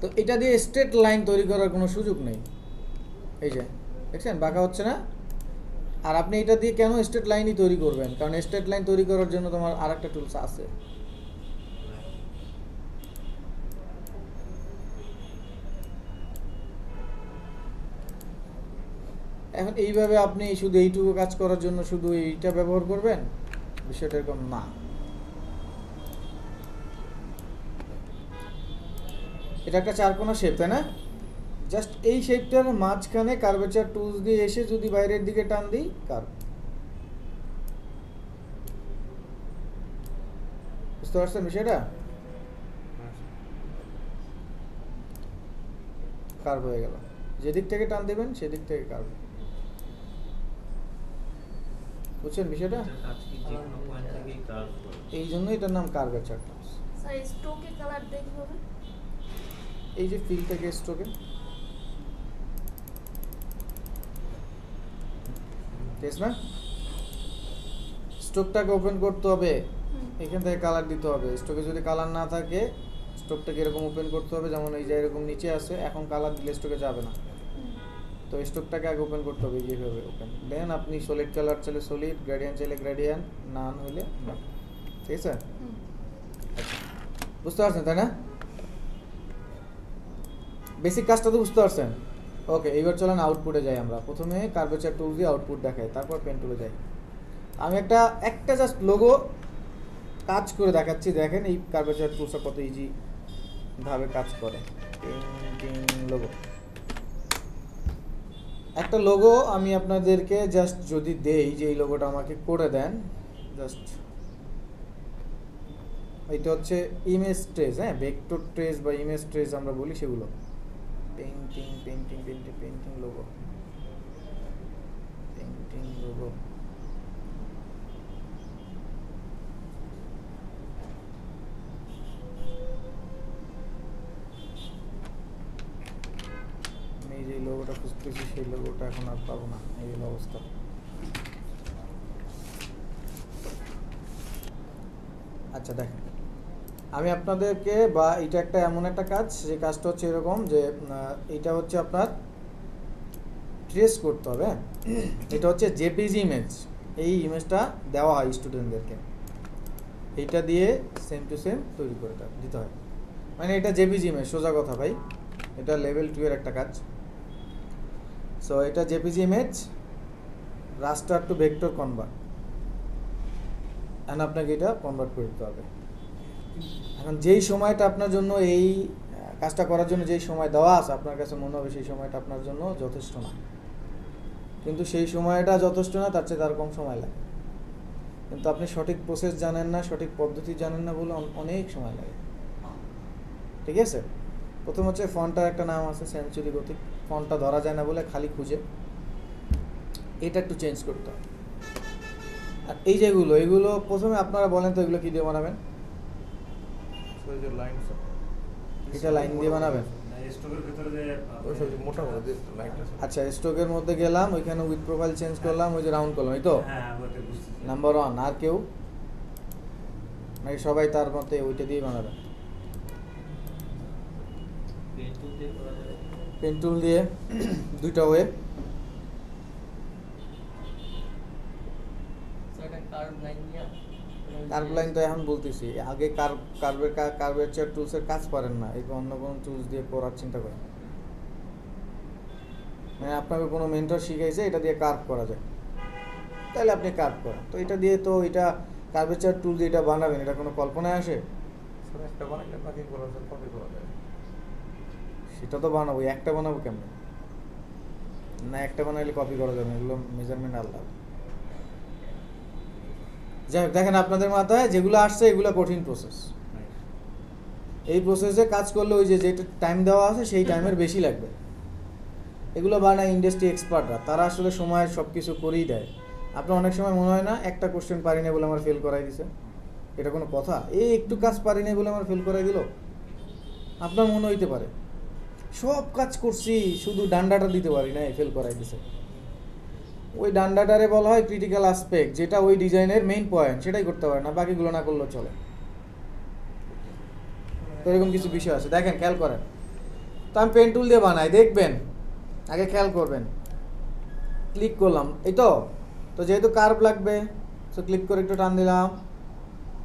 তো এটা দিয়ে স্ট্রেট লাইন তৈরি করার কোনো সুযোগ নেই। এই যে দেখছেন বাঁকা হচ্ছে না? আর আপনি এটা দিয়ে কেন স্ট্রেট লাইনই তৈরি করবেন? কারণ স্ট্রেট লাইন তৈরি করার জন্য তোমার আর একটা টুলস আছে। এখন এইভাবে আপনি শুধু এইটুকু কাজ করার জন্য শুধু এইটা ব্যবহার করবেন? বিষয়টা এরকম না। এটা একটা চারকোনা শেপ, তাই না? জাস্ট এই শেপটার মাঝখানে কার্ভেচার টুলস দিয়ে এসে যদি বাইরের দিকে টান দিই, কার্ভ। বুঝতে পারছেন বিষয়টা? কার্ভ হয়ে গেল। যেদিক থেকে টান দেবেন সেদিক থেকে কার্ভ। বুঝছেন বিষয়টা? এই জন্য এটার নাম কার্ভেচার টুলস। স্যার স্ট্রোকে কালার দেয় কিভাবে? এই যে ফিল থেকে স্ট্রোকে, ঠিক না? স্ট্রোকটাকে ওপেন করতে হবে, এখান থেকে কালার দিতে হবে। স্ট্রোকে যদি কালার না থাকে, স্ট্রোকটাকে এরকম ওপেন করতে হবে, যেমন এই যে এরকম নিচে আছে, এখন কালার দিলে স্ট্রোকে যাবে না। তো স্ট্রোকটাকে আগে ওপেন করতে হবে, যেভাবে ওপেন। দেন আপনি সলিড কালার চাইলে সলিড, গ্রেডিয়েন্ট চাইলে গ্রেডিয়েন্ট, না হলে না। ঠিক আছে? আচ্ছা, বুঝতে পারছেন তাই না? বেসিক কাজটা তো বুঝতে পারছেন। ওকে, এইবার চলেন আউটপুটে যাই আমরা। প্রথমে কার্ভেচার টুল দিয়ে আউটপুট দেখাই, তারপর পেন টুলে যাই। আমি একটা জাস্ট লোগো কাজ করে দেখাচ্ছি, দেখেন এই কার্ভেচার টুলসটা কত ইজি ভাবে কাজ করে। লোগো, একটা লোগো আমি আপনাদেরকে জাস্ট যদি দেই যে এই লোগোটা আমাকে করে দেন, জাস্ট এটা হচ্ছে ইমেজ ট্রেস, হ্যাঁ, ভেক্টর ট্রেস বা ইমেজ ট্রেস আমরা বলি, সেগুলো পেইন্টিং লোগো, আমি যে লোগোটা খুঁজতেছি সেই লোগোটা এখন আর পাবো না, এই হলো অবস্থা। আচ্ছা দেখেন, আমি আপনাদেরকে, বা এটা একটা এমন একটা কাজ, যে কাজটা হচ্ছে এরকম যে এটা হচ্ছে আপনার ট্রেস করতে হবে। এটা হচ্ছে জেপিজি ইমেজ, এই ইমেজটা দেওয়া হয় স্টুডেন্টদেরকে, এইটা দিয়ে সেম টু সেম তৈরি করে দিতে হয়। মানে এটা জেপিজি ইমেজ, সোজা কথা ভাই, এটা লেভেল 2 এর একটা কাজ। সো এটা জেপিজি ইমেজ, রাস্টার টু ভেক্টর কনভার্ট, এখন আপনাকে এটা কনভার্ট করে দিতে হবে। এখন যেই সময়টা আপনার জন্য এই কাজটা করার জন্য যেই সময় দেওয়া আছে, আপনার কাছে মনে হবে সেই সময়টা আপনার জন্য যথেষ্ট না, কিন্তু সেই সময়টা যথেষ্ট না, তার চেয়ে তার কম সময় লাগে। কিন্তু আপনি সঠিক প্রসেস জানেন না, সঠিক পদ্ধতি জানেন না বলে অনেক সময় লাগে। ঠিক আছে? প্রথম হচ্ছে ফন্টটার একটা নাম আছে সেঞ্চুরি গথিক, ফন্টটা ধরা যায় না বলে খালি খুঁজে, এটা একটু চেঞ্জ করতে হবে। আর এই যেগুলো, এগুলো প্রথমে আপনারা বলেন তো এগুলো কী দিয়ে বানাবেন? এটা লাইন দিয়ে বানাবেন? আচ্ছা, স্ট্রোকের মধ্যে গেলাম, ওইখানে উইথ প্রোফাইল চেঞ্জ করলাম, ওই যে রাউন্ড করলাম, এই তো নাম্বার 1। আর কেউ নাকি সবাই তার মতে ওইটা দিয়ে বানাবেন? পেন টুল দিয়ে দুইটা ওয়ে। কার্ভ লাইন তো এখন বলতেছি, আগে কার্ভেচার টুলসের কাজ পারেন না, এই অন্য কোনো টুলস দিয়ে করার চিন্তা করেন। মানে আপনাকে কোনো মেন্টর শিখাইছে এটা দিয়ে কার্ভ করা যায়, তাহলে আপনি কার্ভ করেন। তো এটা দিয়ে তো এটা কার্ভেচার টুল দিয়ে এটা বানাবেন, এটা কোনো কল্পনায় আসে? সেটা তো বানাবো, একটা বানাবো কেমন? না, একটা বানাইলে কপি করা যাবে না, এগুলো মেজারমেন্ট আলাদা। যাই হোক, দেখেন আপনাদের মাথায় যেগুলো আসছে এগুলো কঠিন প্রসেস। এই প্রসেসে কাজ করলে ওই যে যেটা টাইম দেওয়া আছে সেই টাইমের বেশি লাগবে। এগুলো বানায় ইন্ডাস্ট্রি এক্সপার্টরা, তারা আসলে সময় সব কিছু করেই দেয়। আপনার অনেক সময় মনে হয় না একটা কোশ্চেন পারি না বলে আমার ফেল করাই দিছে, এটা কোনো কথা? এই একটু কাজ পারি না বলে আমার ফেল করাই দিল? আপনার মনে হইতে পারে সব কাজ করছি, শুধু ডান্ডাটা দিতে পারি না, ফেল করাই দিছে। ওই ডান্ডাটারে বলা হয় ক্রিটিক্যাল অ্যাসপেক্ট, যেটা ওই ডিজাইনের মেইন পয়েন্ট, সেটাই করতে পারে না, বাকিগুলো না করলেও চলে। তো এরকম কিছু বিষয় আছে, দেখেন খেয়াল করেন। তো আমি পেন টুল দিয়ে বানাই, দেখবেন, আগে খেয়াল করবেন। ক্লিক করলাম, এই তো যেহেতু কার্ভ লাগবে, তো ক্লিক করে একটু টান দিলাম,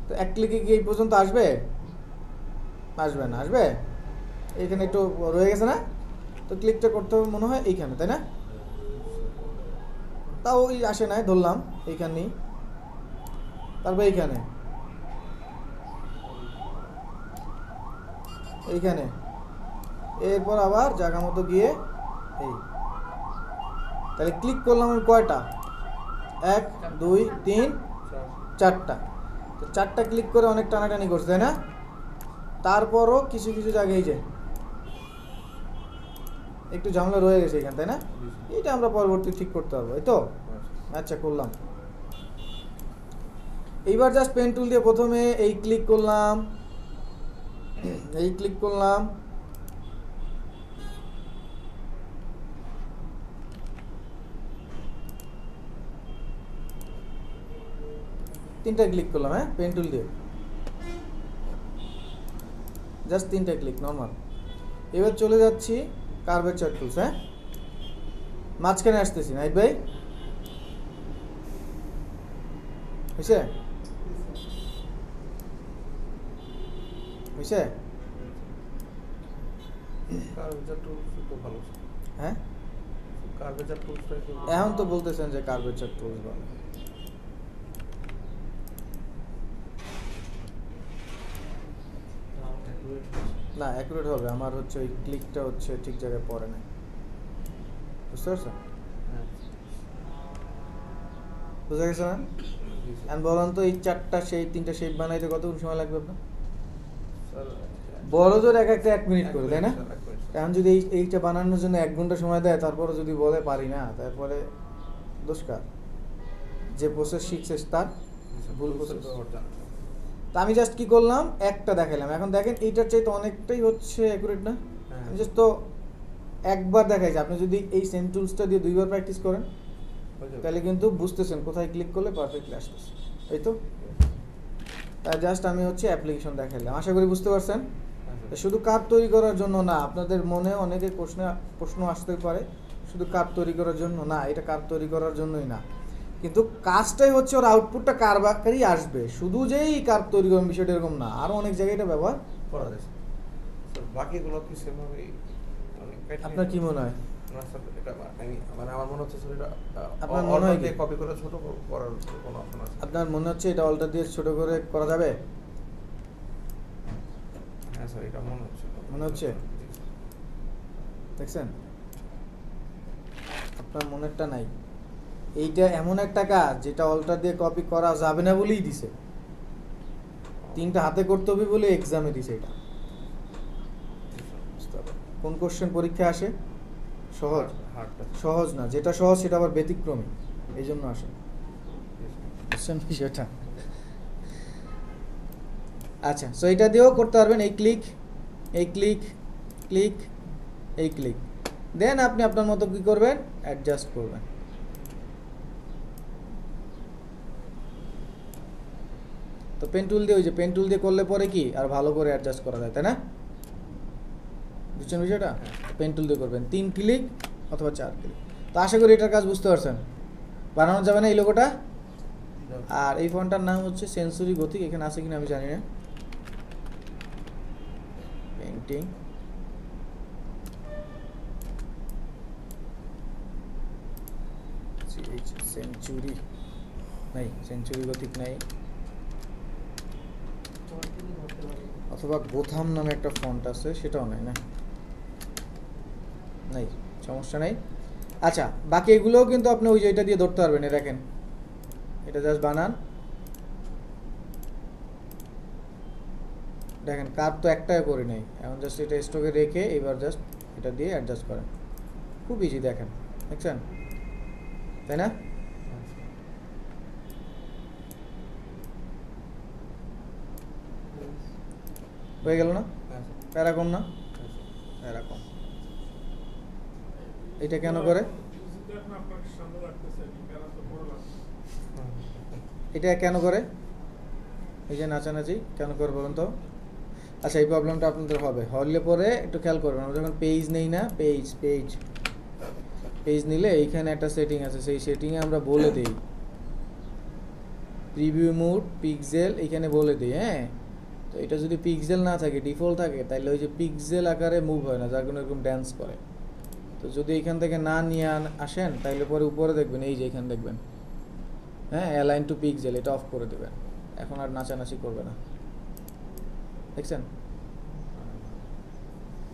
তো এক ক্লিকে কি এই পর্যন্ত আসবে? আসবে না, আসবে এইখানে একটু রয়ে গেছে না? তো ক্লিকটা করতে হবে মনে হয় এইখানে, তাই না? তাও ওই আসে নাই, ধরলাম এইখানেই। তারপর এইখানে এইখানে, এরপর আবার জায়গা মতো গিয়ে এই, তাহলে ক্লিক করলাম আমি কয়টা, 1 2 3 4টা। তো 4টা ক্লিক করে অনেক টানাটানি করছে তাই না? তারপরও কিছু কিছু জায়গায় যে একটু ঝামেলা রয়ে গেছে এখানে তাই না? এটা আমরা পরবর্তী ঠিক করতে পারবো, এই তো। আচ্ছা করলাম। এইবার জাস্ট পেন টুল দিয়ে প্রথমে এই ক্লিক করলাম, এই ক্লিক করলাম, তিনটা ক্লিক করলাম, হ্যাঁ পেন টুল দিয়ে জাস্ট 3টা ক্লিক নর্মাল। এবার চলে যাচ্ছি কার্ভেচার টুলস, হ্যাঁ মাঝখানে আসতেছি নাইট ভাই, হয়েছে হয়েছে কার্ভেচার টুলস তো ভালো, হ্যাঁ কার্ভেচার টুলসটা একটু এখন তো বলতেছেন যে কার্ভেচার টুলস ভালো। না অ্যাকুরেট হবে, আমার হচ্ছে ওই ক্লিকটা হচ্ছে ঠিক জায়গায় পড়ে না, বুঝতে পারছেন? হ্যাঁ। বুঝা গেছে না? জি স্যার। এখন বলুন তো এই 4টা সেই 3টা শেপ বানাইতে কতক্ষণ সময় লাগবে আপনার? স্যার, বড় জোর এক একটা 1 মিনিট এক করে মিনিট তাই না? স্যার, এক মিনিট স্যার। এখন যদি এইটা বানানোর জন্য 1 ঘন্টা সময় দেয়, তারপরে যদি বলে পারি না, তারপরে দোষকার যে প্রসেস শিখছে তার জি স্যার, ভুল টুলসের process। ব্যবহার জানা স্যার। তা আমি জাস্ট কি করলাম, একটা দেখালাম। এখন দেখেন এইটার চাইতে অনেকটাই হচ্ছে অ্যাকুরেট না? হ্যাঁ। আমি জাস্ট তো একবার দেখাইছি, আপনি যদি এই সেম টুলসটা দিয়ে 2বার প্র্যাকটিস করেন হয়ে যাবে। তাহলে কিন্তু বুঝতেছেন কোথায় ক্লিক করলে পারফেক্টলি আসতেছে, এই তো। তাই জাস্ট আমি হচ্ছে অ্যাপ্লিকেশন দেখাইলাম, আশা করি বুঝতে পারছেন। হ্যাঁ স্যার। শুধু কার্ড তৈরি করার জন্য না, আপনাদের মনে অনেকের প্রশ্ন আসতে পারে শুধু কার্ড তৈরি করার জন্য না, এটা কার্ড তৈরি করার জন্যই না, কিন্তু কাজটাই হচ্ছে ওর আউটপুটটা কার আকারেই আসবে, শুধু যেই কার্ড তৈরি করার বিষয়টা এরকম না, আরও অনেক জায়গায় এটা ব্যবহার করা যায় স্যার। স্যার, বাকিগুলো কি সেভাবেই মানে কেটে আপনার কি নিতে মনে হয়? না স্যার, এটা আমি মানে আমার মনে হচ্ছে স্যার এটা আপনার মনে হয় কি? কপি করে ছোট করার কোনো অপশন আছে? আপনার মনে হচ্ছে এটা অল্টার দিয়ে ছোট করে করা যাবে? হ্যাঁ স্যার, এটা মনে হচ্ছে। মনে হচ্ছে? জি স্যার। দেখছেন আপনার মনেরটা নাই, এইটা এমন একটা কাজ যেটা অল্টার দিয়ে কপি করা যাবে না বলেই দিছে, 3টা হাতে করতে হবে বলে এক্সামে দিছে এটা। জি স্যার। বুঝতে হবে। কোন কোশ্চেন পরীক্ষা আসে সহজ? হার্ডটা। সহজ না, যেটা সহজ সেটা আবার ব্যতিক্রমী, এই জন্য আসে, জি স্যার। বুঝছেন বিষয়টা? আচ্ছা, সো এটা দিয়েও করতে পারবেন, এই ক্লিক, এই ক্লিক, ক্লিক, এই ক্লিক, দেন আপনি আপনার মতো কি করবেন, অ্যাডজাস্ট করবেন। তো পেন টুল দিয়ে, ওই যে পেন টুল দিয়ে করলে পরে কি আর ভালো করে অ্যাডজাস্ট করা যায় তাই না? বুঝছেন বিষয়টা? পেন টুল দিয়ে করবেন 3 ক্লিক অথবা 4 ক্লিক। তো আশা করি এটার কাজ বুঝতে পারছেন। বানানো যাবে না এই লোগোটা? আর এই ফন্টটার নাম হচ্ছে সেঞ্চুরি গথিক, এখানে আছে কিনা আমি জানি না। পেন্টিং, সেঞ্চুরি নাই, সেঞ্চুরি গথিক নাই, অথবা গোথাম নামে একটা ফন্ট আছে সেটাও নাই না, নাই, সমস্যা নাই। আচ্ছা, বাকি এগুলোও কিন্তু আপনি ওই যে এটা দিয়ে ধরতে পারবেন, দেখেন এটা জাস্ট বানান, দেখেন কার্ভ তো একটাই করি নাই, এখন জাস্ট এটা স্টকে রেখে এবার জাস্ট এটা দিয়ে অ্যাডজাস্ট করেন, খুব ইজি, দেখেন দেখছেন তাই না? হয়ে গেল না? হ্যাঁ স্যার। প্যারাকম না? হ্যাঁ স্যার। এরকম এটা কেন করে, এটা কেন করে, এই যে নাচানাচি কেন করে বলুন তো? আচ্ছা, এই প্রবলেমটা আপনাদের হবে, হলে পরে একটু খেয়াল করবেন, আমরা যখন পেজ নেই না, পেজ পেজ পেজ নিলে এইখানে একটা সেটিং আছে, সেই সেটিংয়ে আমরা বলে দিই প্রিভিউ মোড পিক্সেল, এইখানে বলে দিই, হ্যাঁ। তো এটা যদি পিক্সেল না থাকে, ডিফল্ট থাকে, তাহলে ওই যে পিক্সেল আকারে মুভ হয় না, যার কোনো এরকম ড্যান্স করে। তো যদি এখান থেকে না নিয়ে আসেন, তাহলে পরে উপরে দেখবেন, এই যে এখানে দেখবেন হ্যাঁ, অ্যালাইন টু পিক্সেল এটা অফ করে দেবেন, এখন আর নাচানাচি করবে না। দেখছেন,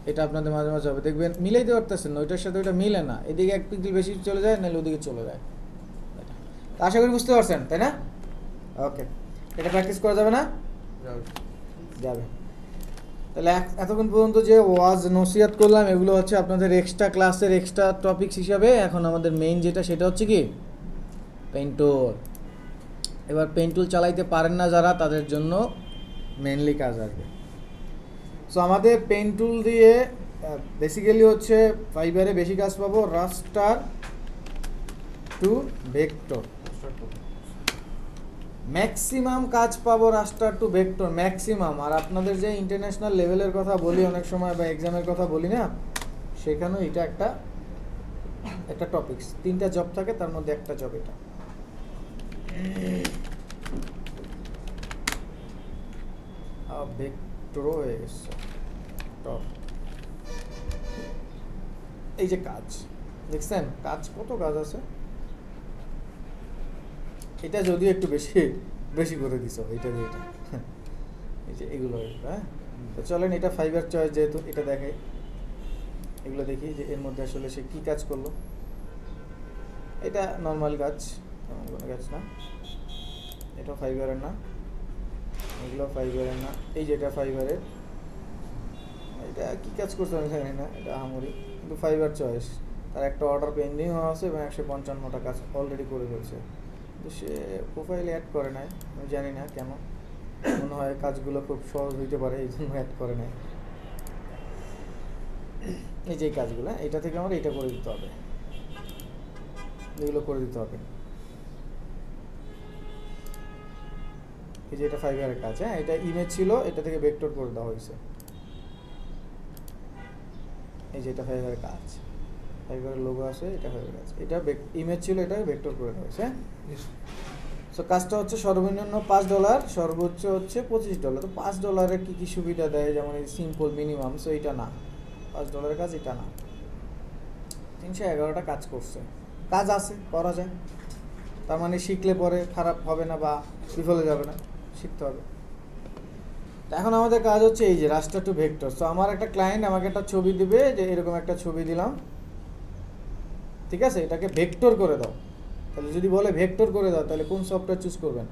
এটা আপনাদের মাঝে মাঝে হবে, দেখবেন মিলাইতে পারতেছেন না, ওইটার সাথে ওইটা মিলে না, এদিকে 1 পিক্সেল বেশি চলে যায়, নাহলে ওদিকে চলে যায়। তা আশা করি বুঝতে পারছেন, তাই না? ওকে, এটা প্র্যাকটিস করা যাবে না? যাবে। তাহলে এতক্ষণ পর্যন্ত যে ওয়াজ নসিহত করলাম এগুলো হচ্ছে আপনাদের এক্সট্রা ক্লাসের এক্সট্রা টপিকস হিসাবে। এখন আমাদের মেইন যেটা সেটা হচ্ছে কি পেইন্ট টুল। এবার পেইন্ট টুল চালাইতে পারেন না যারা, তাদের জন্য মেইনলি কাজ আসবে। সো আমাদের পেইন্ট টুল দিয়ে বেসিক্যালি হচ্ছে ফাইবারে বেশি কাজ পাবো রাস্টার টু ভেক্টর, ম্যাক্সিমাম কাজ পাবো রাস্টার টু ভেক্টর ম্যাক্সিমাম। আর আপনাদের যে ইন্টারন্যাশনাল লেভেলের কথা বলি অনেক সময় বা এক্সামের কথা বলি না, সেখানেও এটা একটা টপিকস। 3টা জব থাকে, তার মধ্যে একটা জব এটা। ভেক্টরও হয়ে গেছে টপ। এই যে কাজ দেখছেন, কাজ কত কাজ আছে, এটা যদিও একটু বেশি করে দিছো এটা দিয়ে, এটা এই যে এগুলো, হ্যাঁ। তো চলেন এটা ফাইবার চয়েস যেহেতু এটা দেখাই, এগুলো দেখি যে এর মধ্যে আসলে সে কি কাজ করলো। এটা নর্মাল কাজ, কোনো কাজ না, এটা ফাইবারের না, এগুলো ফাইবারের না। এই যেটা ফাইবারের, এটা কি কাজ করছে আমি জানি না, এটা আহামরি, কিন্তু ফাইবার চয়েস। তার একটা অর্ডার পেন্ডিং আছে এবং 155টা কাজ অলরেডি করে ফেলছে, কিন্তু সে প্রোফাইলে অ্যাড করে নাই, আমি জানি না কেন। মনে হয় কাজগুলো খুব সহজ হইতে পারে, এই জন্য অ্যাড করে নাই। এই যে কাজগুলো, এটা থেকে আমার এটা করে দিতে হবে, এগুলো করে দিতে হবে। এই যে এটা ফাইবারের কাজ, হ্যাঁ, এটা ইমেজ ছিল, এটা থেকে ভেক্টর করে দেওয়া হয়েছে। এই যে এটা ফাইবারের কাজ, ফাইবারের লোগো আছে, এটা ফাইবারের কাজ, এটা ইমেজ ছিল, এটা ভেক্টর করে দেওয়া হয়েছে। সো কাজটা হচ্ছে সর্বনিম্ন $5, সর্বোচ্চ হচ্ছে $25। তো $5 কি কি সুবিধা দেয়, যেমন এই সিম্পল মিনিমাম, সো এটা না, $5 কাজ এটা না। 311টা কাজ করছে, কাজ আছে, করা যায়। তার মানে শিখলে পরে খারাপ হবে না বা বিফলে যাবে না, শিখতে হবে। এখন আমাদের কাজ হচ্ছে এই যে রাস্টার টু ভেক্টর। সো আমার একটা ক্লায়েন্ট আমাকে একটা ছবি দিবে, যে এরকম একটা ছবি দিলাম, ঠিক আছে, এটাকে ভেক্টর করে দাও। তাহলে যদি বলে ভেক্টর করে দাও, তাহলে কোন সফটওয়্যার চুজ করবেন?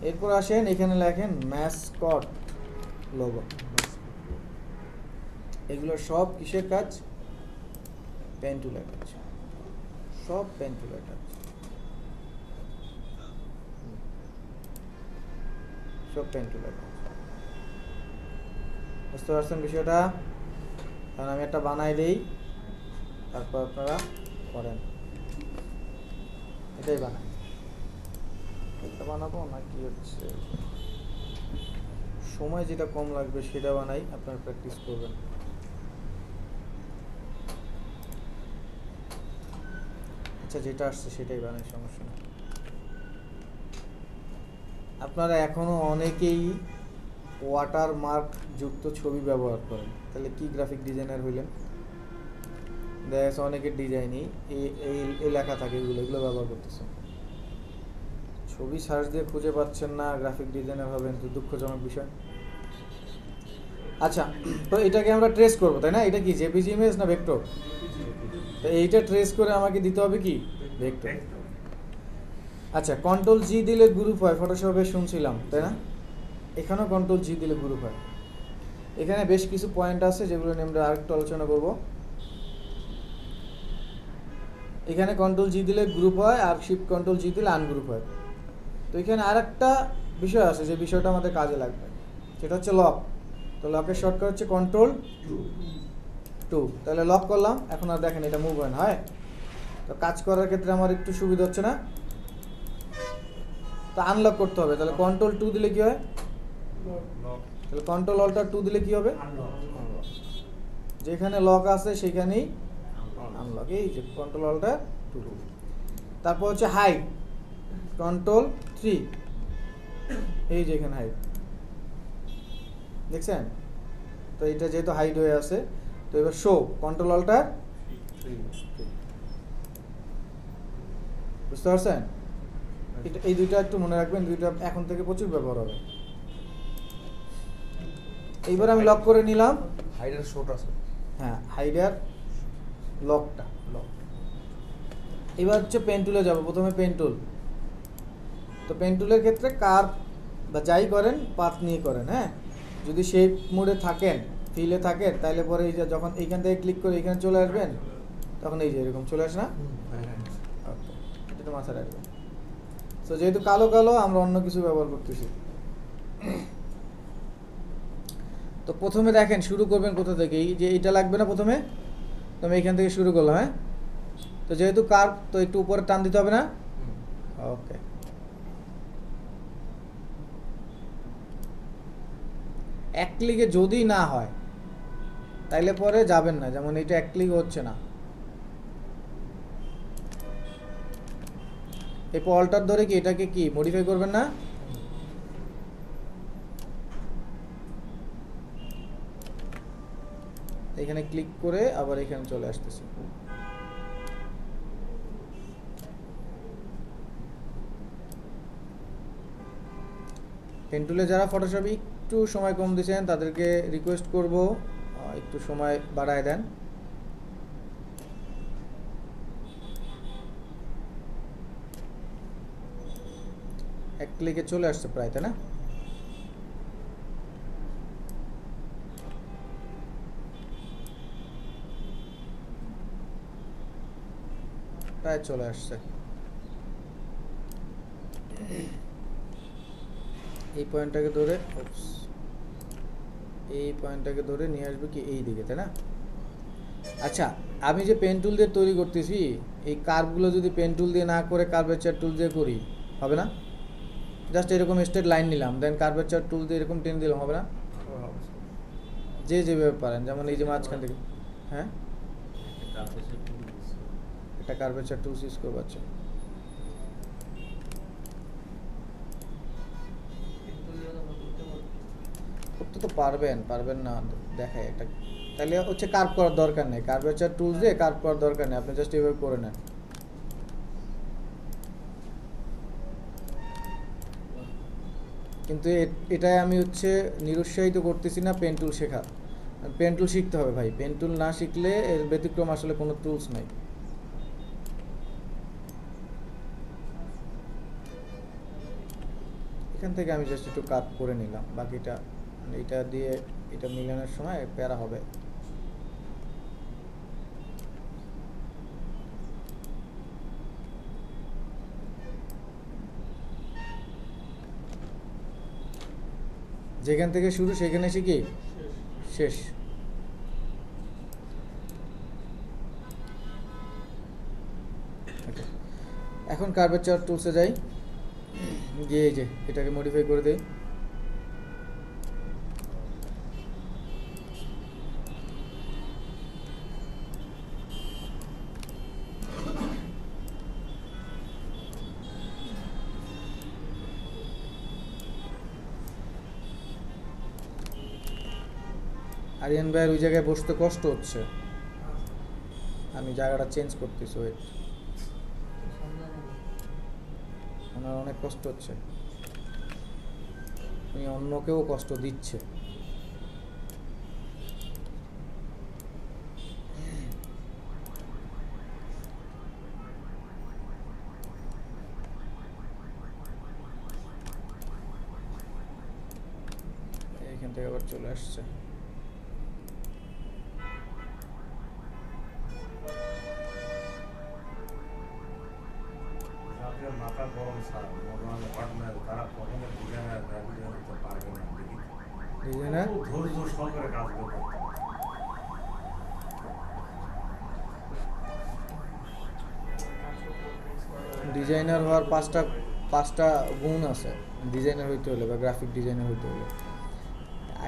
এরপর আসেন এখানে লেখেন ম্যাসকট লোগো। এগুলো সব কিসের কাজ? পেন টুলের কাজ, সব পেন টুলের কাজ, সব পেন টুলের কাজ। বুঝতে পারছেন বিষয়টা? কারণ আমি একটা বানাই দিই, তারপর আপনারা করেন। এটাই বানাই, এটা বানাবো না কি হচ্ছে, সময় যেটা কম লাগবে সেটা বানাই, আপনারা প্র্যাকটিস করবেন। আচ্ছা, যেটা আসছে সেটাই বানাই, সমস্যা নেই। আপনারা এখনো অনেকেই ওয়াটারমার্ক যুক্ত ছবি ব্যবহার করেন, তাহলে কি গ্রাফিক ডিজাইনার হইলেন? দেখা যাচ্ছে অনেকের ডিজাইনই এই লেখা থাকে, এগুলো ব্যবহার করতেছেন। ছবি সার্চ দিয়ে খুঁজে পাচ্ছেন না, গ্রাফিক ডিজাইনার হবেন, তো দুঃখজনক বিষয়। আচ্ছা, তো এটাকে আমরা ট্রেস করবো, তাই না? এটা কি জেপিজি ইমেজ না ভেক্টর? তো এইটা ট্রেস করে আমাকে দিতে হবে কি ভেক্টর। আচ্ছা, কন্ট্রোল জি দিলে গ্রুপ হয়, ফটোশপে শুনছিলাম, তাই না? এখানেও কন্ট্রোল জি দিলে গ্রুপ হয়। এখানে বেশ কিছু পয়েন্ট আছে যেগুলো নিয়ে আমরা আরেকটু আলোচনা করব। এখানে কন্ট্রোল জি দিলে গ্রুপ হয়, আর শিফট কন্ট্রোল জি দিলে আনগ্রুপ হয়। তো এখানে আরেকটা বিষয় আছে যে বিষয়টা আমাদের কাজে লাগবে, সেটা হচ্ছে লক। তো লকের শর্টকাট হচ্ছে কন্ট্রোল 2। তাহলে লক করলাম, এখন আর দেখেন এটা মুভ হয়। তো কাজ করার ক্ষেত্রে আমার একটু সুবিধা হচ্ছে না, তো আনলক করতে হবে। তাহলে কন্ট্রোল 2 দিলে কি হয়? তাহলে কন্ট্রোল অল্টার 2 দিলে কি হবে? যেখানে লক আছে সেখানেই আনলক। এই যে কন্ট্রোল অল্টার 2। তারপর হচ্ছে হাইড, কন্ট্রোল 3, এই যে এখানে হাইড, দেখছেন? তো এটা যেহেতু হাইড হয়ে আছে, তো এবার শো, কন্ট্রোল অল্টার Free. বুঝতে পারছেন? এই দুইটা একটু মনে রাখবেন, দুইটা এখন থেকে প্রচুর ব্যবহার হবে। এইবার আমি লক করে নিলাম। হাইডার শর্ট আছে। হ্যাঁ, হাইডার লকটা লক। এবার হচ্ছে পেন টুলে যাবো। প্রথমে পেন টুল। তো পেন টুলের ক্ষেত্রে কার্ভ বা যাই করেন পাথ নিয়ে করেন। হ্যাঁ, যদি শেপ মোডে থাকেন, ফিলে থাকেন, তাহলে পরে এই যে যখন এইখান থেকে ক্লিক করে এখানে চলে আসবেন, তখন এই যে এরকম চলে আসে না? ওকে, এটা তো মাথায় রাখবেন। তো যেহেতু কালো কালো, আমরা অন্য কিছু ব্যবহার করতেছি। তো প্রথমে দেখেন শুরু করবেন কোথা থেকে, এই যে এটা লাগবে না প্রথমে, তো আমি এখান থেকে শুরু করলাম। হ্যাঁ, তো যেহেতু কার্ভ, তো একটু উপরে টান দিতে হবে না? ওকে, এক ক্লিকে যদি না হয় তাইলে পরে যাবেন না, যেমন এটা এক ক্লিক হচ্ছে না। এই পলটার ধরে কি এটাকে কি মডিফাই করবেন না? এখানে ক্লিক করে আবার এখানে চলে আসতেছি। পেন টুলে যারা ফটোশপে একটু সময় কম দিয়েছেন তাদেরকে রিকোয়েস্ট করব একটু সময় বাড়ায় দেন। এক ক্লিকে চলে আসছে প্রায়, তাই না? প্রায় চলে আসছে। এই পয়েন্টটাকে ধরে, এই পয়েন্টটাকে ধরে নিয়ে আসবে কি এই দিকে, তাই না? আচ্ছা, আমি যে পেন টুল দিয়ে তৈরি করতেছি, এই কার্ভগুলো যদি পেন টুল দিয়ে না করে কার্ভেচার টুল দিয়ে করি, হবে না? জাস্ট এরকম স্ট্রেট লাইন নিলাম, দেন কার্ভেচার টুল দিয়ে এরকম টেনে দিলাম, হবে না? যে যেভাবে পারেন, যেমন এই যে মাঝখান থেকে। হ্যাঁ, এটা কার্ভেচার টুলস ইউজ করবো। আচ্ছা, করতে তো পারবেন, পারবেন না দেখায় একটা। তাহলে হচ্ছে কার্ভ করার দরকার নেই, কার্ভেচার টুলস দিয়ে কার্ভ করার দরকার নেই, আপনি জাস্ট এইভাবে করে নেন। কিন্তু এটাই আমি হচ্ছে নিরুৎসাহিত করতেছি না পেন টুল শেখা। পেন টুল শিখতে হবে ভাই, পেন টুল না শিখলে এর ব্যতিক্রম আসলে কোনো টুলস নাই। এখান থেকে আমি জাস্ট একটু কাট করে নিলাম, বাকিটা এটা দিয়ে এটা মিলানোর সময় প্যারা হবে। যেখান থেকে শুরু সেখানে এসে কি শেষ। এখন কার্ভেচার টুলসে যাই, গিয়ে এই যে এটাকে মডিফাই করে দেই। আরিয়ান ভাইয়ের ওই জায়গায় বসতে কষ্ট হচ্ছে, আমি জায়গাটা চেঞ্জ করতেছি। ওয়েট, ওনার অনেক কষ্ট হচ্ছে, উনি অন্যকেও কষ্ট দিচ্ছে। এইখান থেকে আবার চলে আসছে। মাথা গরম স্যার, পার্টনার তারা কখনো ডিজাইনার দিতে পারবে না। ডিজাইনার ধৈর্য সহকারে কাজ করতে হবে। ডিজাইনার হওয়ার পাঁচটা গুণ আছে ডিজাইনার হইতে হলে বা গ্রাফিক ডিজাইনার হইতে হলে।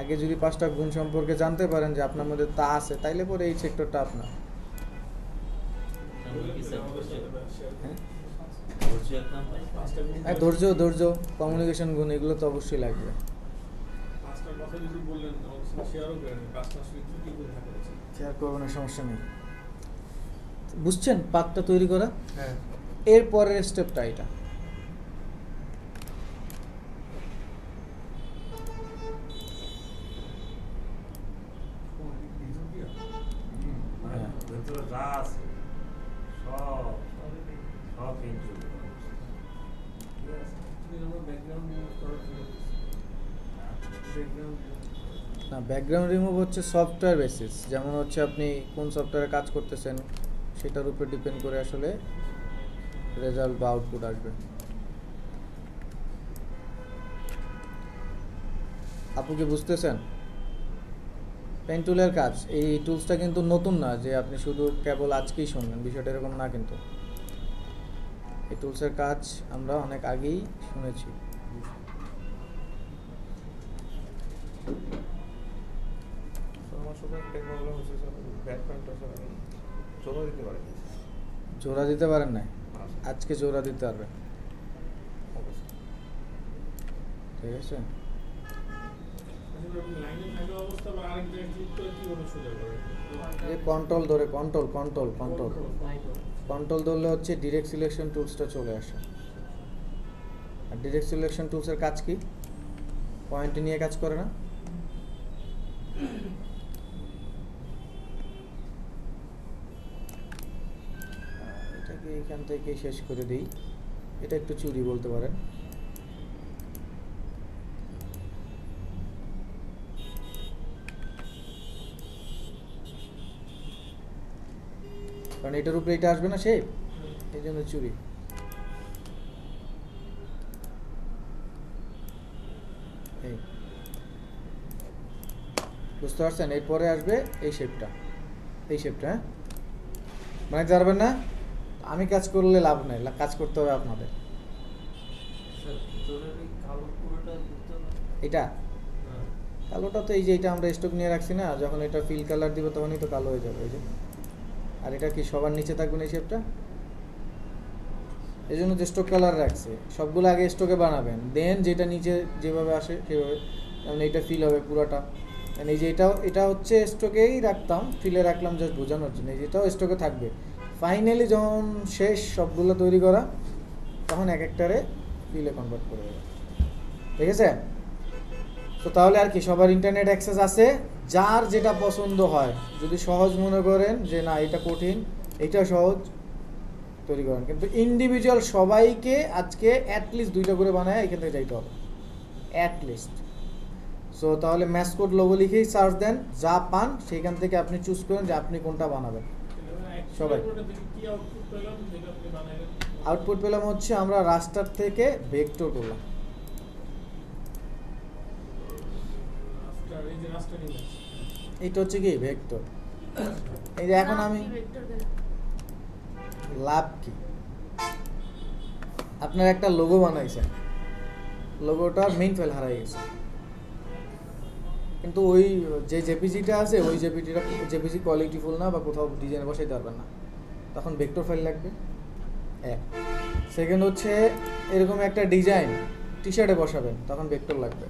আগে যদি 5টা গুণ সম্পর্কে জানতে পারেন যে আপনার মধ্যে তা আছে, তাইলে পরে এই সেক্টরটা আপনার। হ্যাঁ, ধৈর্য, কমিউনিকেশন গুণ, এগুলো তো অবশ্যই লাগবে। শেয়ার করবেন, সমস্যা নেই। বুঝছেন পাতটা তৈরি করা? হ্যাঁ এর পরের স্টেপটা এটা। মানে ভেতরে যা আছে সব সব কিন্তু ঠিক আছে না, ব্যাকগ্রাউন্ড রিমুভ হচ্ছে সফটওয়্যার বেসিস, যেমন হচ্ছে আপনি কোন সফটওয়্যারে কাজ করতেছেন সেটার উপর ডিপেন্ড করে আসলে রেজাল্ট বা আউটপুট আসবে। আপু কি বুঝতেছেন? পেন টুলের কাজ, এই টুলসটা কিন্তু নতুন না যে আপনি শুধু কেবল আজকেই শুনবেন, বিষয়টা এরকম না কিন্তু। এই টুলসের কাজ আমরা অনেক আগেই শুনেছি। আমার সাথে একটা প্রবলেম হচ্ছে স্যার, ব্যাক প্যান্টটা স্যার আমি জমা দিতে পারি না। জোড়া দিতে পারেন না? আজকে জোড়া দিতে পারবেন, ঠিক আছে? এই কন্ট্রোল ধরে কন্ট্রোল ধরলে হচ্ছে ডিরেক্ট সিলেকশন টুলসটা চলে আসে। আর ডিরেক্ট সিলেকশন টুলসের কাজ কি? পয়েন্ট নিয়ে কাজ করে না? এটাকে এখান থেকে শেষ করে দিই। এটা একটু চুরি বলতে পারেন। কারণ এটার উপরে এটা আসবে না শেপ, এই জন্য চুরি। এই বুঝতে পারছেন? এরপরে আসবে এই শেপটা, হ্যাঁ বানাইতে পারবেন না? আমি কাজ করলে লাভ নাই, কাজ করতে হবে আপনাদের। এটা কালোটা তো এই যে এটা আমরা স্টক নিয়ে রাখছি না, যখন এটা ফিল কালার দিব তখনই তো কালো হয়ে যাবে এই যে। আর এটা কি সবার নিচে থাকবে না এই শেপটা? এই জন্য যে স্টক কালার রাখছে, সবগুলো আগে স্টকে বানাবেন, দেন যেটা নিচে যেভাবে আসে সেভাবে, যেমন এইটা ফিল হবে পুরোটা। এই যে এটা হচ্ছে স্টকেই রাখতাম, ফিলে রাখলাম জাস্ট বোঝানোর জন্য। এই যেটাও স্টকে থাকবে। ফাইনালি যখন শেষ সবগুলো তৈরি করা, তখন এক একটারে ফিলে কনভার্ট করে দেবে, ঠিক আছে? তো তাহলে আর কি, সবার ইন্টারনেট অ্যাক্সেস আছে, যার যেটা পছন্দ হয়, যদি সহজ মনে করেন যে না এটা কঠিন, এটা সহজ, তৈরি করেন। কিন্তু ইন্ডিভিজুয়াল সবাইকে আজকে অ্যাটলিস্ট 2টা করে বানায় এখান থেকে যাইতে হবে, অ্যাটলিস্ট। সো তাহলে ম্যাসকোড লোগো লিখেই সার্চ দেন, যা পান সেইখান থেকে আপনি চুজ করেন যে আপনি কোনটা বানাবেন। সবাই আউটপুট পেলাম হচ্ছে আমরা রাস্টার থেকে ভেক্টর করলাম। এইটা হচ্ছে কি ভেক্টর। এই যে এখন আমি লাভ কি, আপনার একটা লোগো বানাইছেন, লোগোটার মেইন ফাইল হারাই গেছে, কিন্তু ওই যে জেপিজিটা আছে ওই জেপিজি কোয়ালিটিফুল না বা কোথাও ডিজাইন বসাইতে পারবেন না, তখন ভেক্টর ফাইল লাগবে। এক সেকেন্ড হচ্ছে এরকম একটা ডিজাইন টি শার্টে বসাবেন, তখন ভেক্টর লাগবে।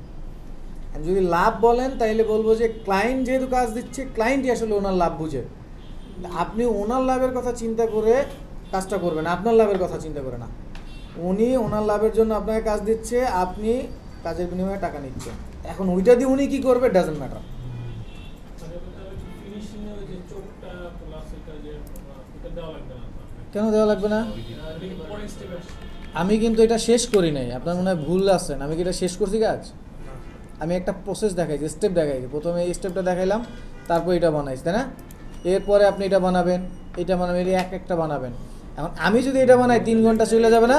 যদি লাভ বলেন তাইলে বলবো যে ক্লায়েন্ট যেহেতু কাজ দিচ্ছে, ক্লায়েন্টই আসলে ওনার লাভ বুঝে। আপনি ওনার লাভের কথা চিন্তা করে কাজটা করবেন, আপনার লাভের কথা চিন্তা করে না। উনি ওনার লাভের জন্য আপনাকে কাজ দিচ্ছে, আপনি কাজের বিনিময়ে টাকা নিচ্ছেন। এখন ওইটা দিয়ে উনি কী করবে ডাজন্ট ম্যাটার। কেন দেওয়া লাগবে না? আমি কিন্তু এটা শেষ করি নাই, আপনার মনে হয় ভুল আছেন। আমি কি এটা শেষ করছি কাজ? আমি একটা প্রসেস দেখাইছি, স্টেপ দেখাইছি। প্রথমে এই স্টেপটা দেখাইলাম, তারপর এটা বানাইছি, তাই না? এরপরে আপনি এটা বানাবেন, এটা বানাবেন, এক একটা বানাবেন। এখন আমি যদি এটা বানাই 3 ঘন্টা চলে যাবে না?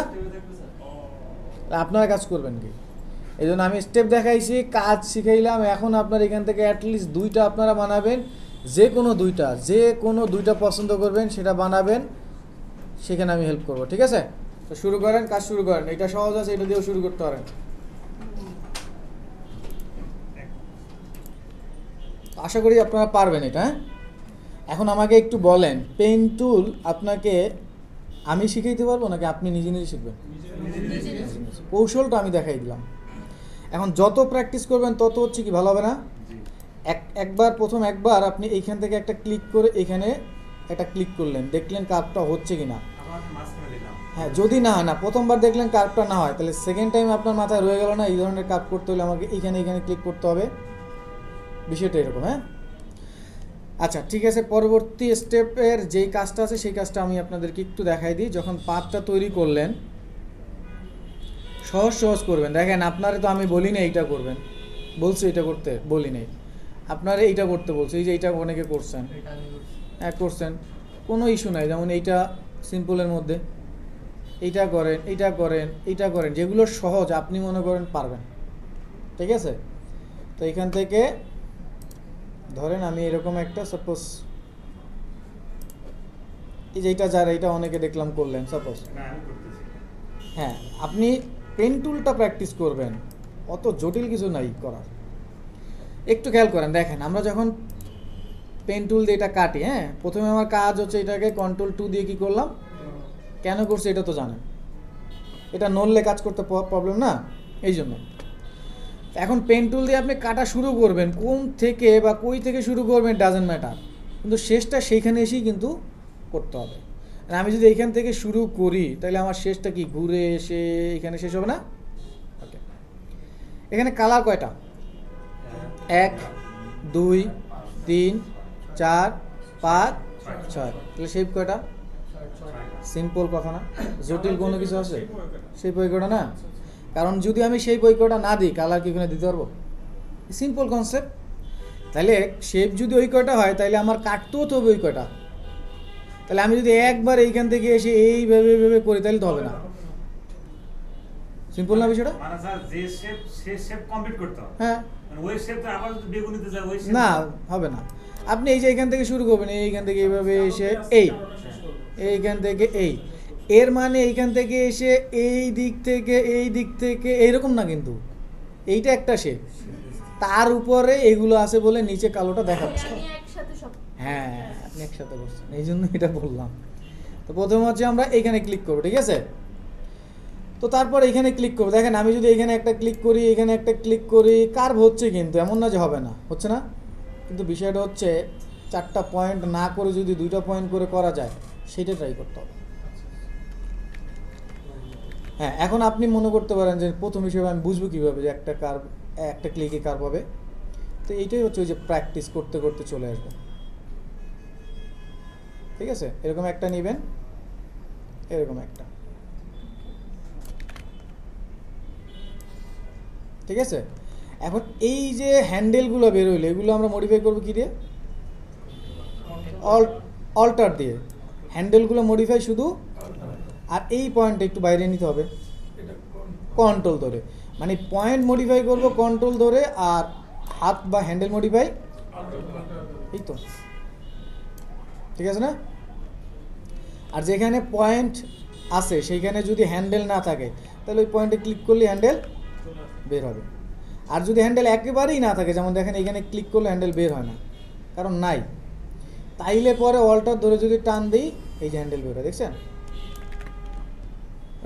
আপনারা কাজ করবেন কি? এই জন্য আমি স্টেপ দেখাইছি, কাজ শিখাইলাম। এখন আপনার এখান থেকে অ্যাটলিস্ট 2টা আপনারা বানাবেন, যে কোনো দুইটা পছন্দ করবেন সেটা বানাবেন, সেখানে আমি হেল্প করবো, ঠিক আছে? তো শুরু করেন, কাজ শুরু করেন। এটা সহজ আছে, এটা দিয়েও শুরু করতে পারেন। আশা করি আপনারা পারবেন এটা। এখন আমাকে একটু বলেন, পেন টুল আপনাকে আমি শিখাইতে পারবো নাকি আপনি নিজে নিজে শিখবেন? কৌশলটা আমি দেখাই দিলাম। এখন যত প্র্যাকটিস করবেন তত হচ্ছে কি ভালো হবে না? প্রথম একবার আপনি এইখান থেকে একটা ক্লিক করে এখানে এটা ক্লিক করলেন, দেখলেন কার্ভটা হচ্ছে কি না। আমার মাঝখানে দিলাম। হ্যাঁ, যদি না হয় না, প্রথমবার দেখলেন কার্ভটা না হয়, তাহলে সেকেন্ড টাইম আপনার মাথায় রয়ে গেল না এই ধরনের কার্ভ করতে হলে আমাকে এখানে ক্লিক করতে হবে। বিষয়টা এরকম। হ্যাঁ, আচ্ছা ঠিক আছে, পরবর্তী স্টেপের যেই কাজটা আছে সেই কাজটা আমি আপনাদেরকে একটু দেখাই দিই। যখন পাথটা তৈরি করলেন, সহজ করবেন। দেখেন, আপনারে তো আমি বলি না এইটা করবেন, বলছি এটা করতে বলি নাই, আপনারা এইটা করতে বলছি। এই যে এইটা অনেকে করছেন, হ্যাঁ করছেন, কোনো ইস্যু নাই। যেমন এইটা সিম্পলের মধ্যে এইটা করেন, এইটা করেন, এইটা করেন, যেগুলো সহজ আপনি মনে করেন পারবেন। ঠিক আছে, তো এখান থেকে ধরেন আমি এরকম একটা সাপোজ, এই যে এইটা যারা এইটা অনেকে দেখলাম করলেন সাপোজ। না, আমি করতেছি। হ্যাঁ, আপনি পেন টুলটা প্র্যাকটিস করবেন, অত জটিল কিছু নাই করার। একটু খেয়াল করেন, দেখেন আমরা যখন পেন টুল দিয়ে এটা কাটি, হ্যাঁ প্রথমে আমার কাজ হচ্ছে এটাকে Ctrl+2 দিয়ে কি করলাম, কেন করছি এটা তো জানেন, এটা নড়লে কাজ করতে প্রবলেম না, এই জন্য। এখন পেন টুল দিয়ে আপনি কাটা শুরু করবেন, কোন থেকে বা কই থেকে শুরু করবেন ডাজেন্ট ম্যাটার, কিন্তু শেষটা সেইখানে এসেই কিন্তু করতে হবে। আর আমি যদি এইখান থেকে শুরু করি তাহলে আমার শেষটা কি ঘুরে এসে এখানে শেষ হবে না। ওকে, এখানে কালার কয়টা, 1 2 3 4 5 6, তাহলে শেপ কয়টা, সিম্পল কথা না, জটিল কোনো কিছু আছে, সেই ঐক্যটা না। কারণ যদি আমি সেই ঐক্যটা না দিই, কালার কি ওখানে দিতে পারবো, সিম্পল কনসেপ্ট। তাহলে শেপ যদি ঐক্যটা হয় তাহলে আমার কাটতেও তো হবে ঐক্যটা। তাহলে আমি যদি একবার এইখান থেকে এসে এইভাবে করি তাহলে তো হবে না। সিম্পল না বিষয়টা? মানে স্যার যে শেপ সে শেপ কমপ্লিট করতে হবে। হ্যাঁ, মানে ওই শেপটা আবার যদি বেগুনিতে যায় ওই শেপ না হবে না। আপনি এই যে এখান থেকে শুরু করবেন, এইখান থেকে এইভাবে এসে এইখান থেকে এর মানে এইখান থেকে এসে এই দিক থেকে এইরকম না, কিন্তু এইটা একটা শেপ, তার উপরে এগুলো আছে বলে নিচে কালোটা দেখাচ্ছে। আমি একসাথে সব হ্যাঁ, আপনি একসাথে করছেন, এই জন্য এটা বললাম। তো প্রথমে হচ্ছে আমরা এইখানে ক্লিক করবো, ঠিক আছে। তো তারপর এখানে ক্লিক করবো। দেখেন আমি যদি এখানে একটা ক্লিক করি, এখানে একটা ক্লিক করি, কার্ভ হচ্ছে, কিন্তু এমন না যে হবে না, হচ্ছে না। কিন্তু বিষয়টা হচ্ছে 4টা পয়েন্ট না করে যদি 2টা পয়েন্ট করে করা যায়, সেটা ট্রাই করতে হবে। হ্যাঁ, এখন আপনি মনে করতে পারেন যে প্রথম হিসেবে আমি বুঝবো কীভাবে যে একটা কার্ভ, একটা ক্লিকে কার্ভ হবে। তো এইটাই হচ্ছে ওই যে প্র্যাকটিস করতে করতে চলে আসবে। ঠিক আছে, এরকম একটা নেবেন, এরকম একটা, ঠিক আছে। এখন এই যে হ্যান্ডেলগুলো বের হইলো, এগুলো আমরা মডিফাই করবো কি দিয়ে, অল্টার দিয়ে। হ্যান্ডেলগুলো মডিফাই শুধু, আর এই পয়েন্টটা একটু বাইরে নিতে হবে কন্ট্রোল ধরে, মানে পয়েন্ট মডিফাই করব কন্ট্রোল ধরে, আর হাত বা হ্যান্ডেল মডিফাই এই তো, ঠিক আছে না। আর যেখানে পয়েন্ট আছে সেইখানে যদি হ্যান্ডেল না থাকে তাহলে ওই পয়েন্টে ক্লিক করলে হ্যান্ডেল বের হবে। আর যদি হ্যান্ডেল একেবারেই না থাকে, যেমন দেখেন এখানে ক্লিক করলে হ্যান্ডেল বের হয় না, কারণ নাই, তাইলে পরে অল্টার ধরে যদি টান দিই এই যে হ্যান্ডেল বের হয়, দেখছেন।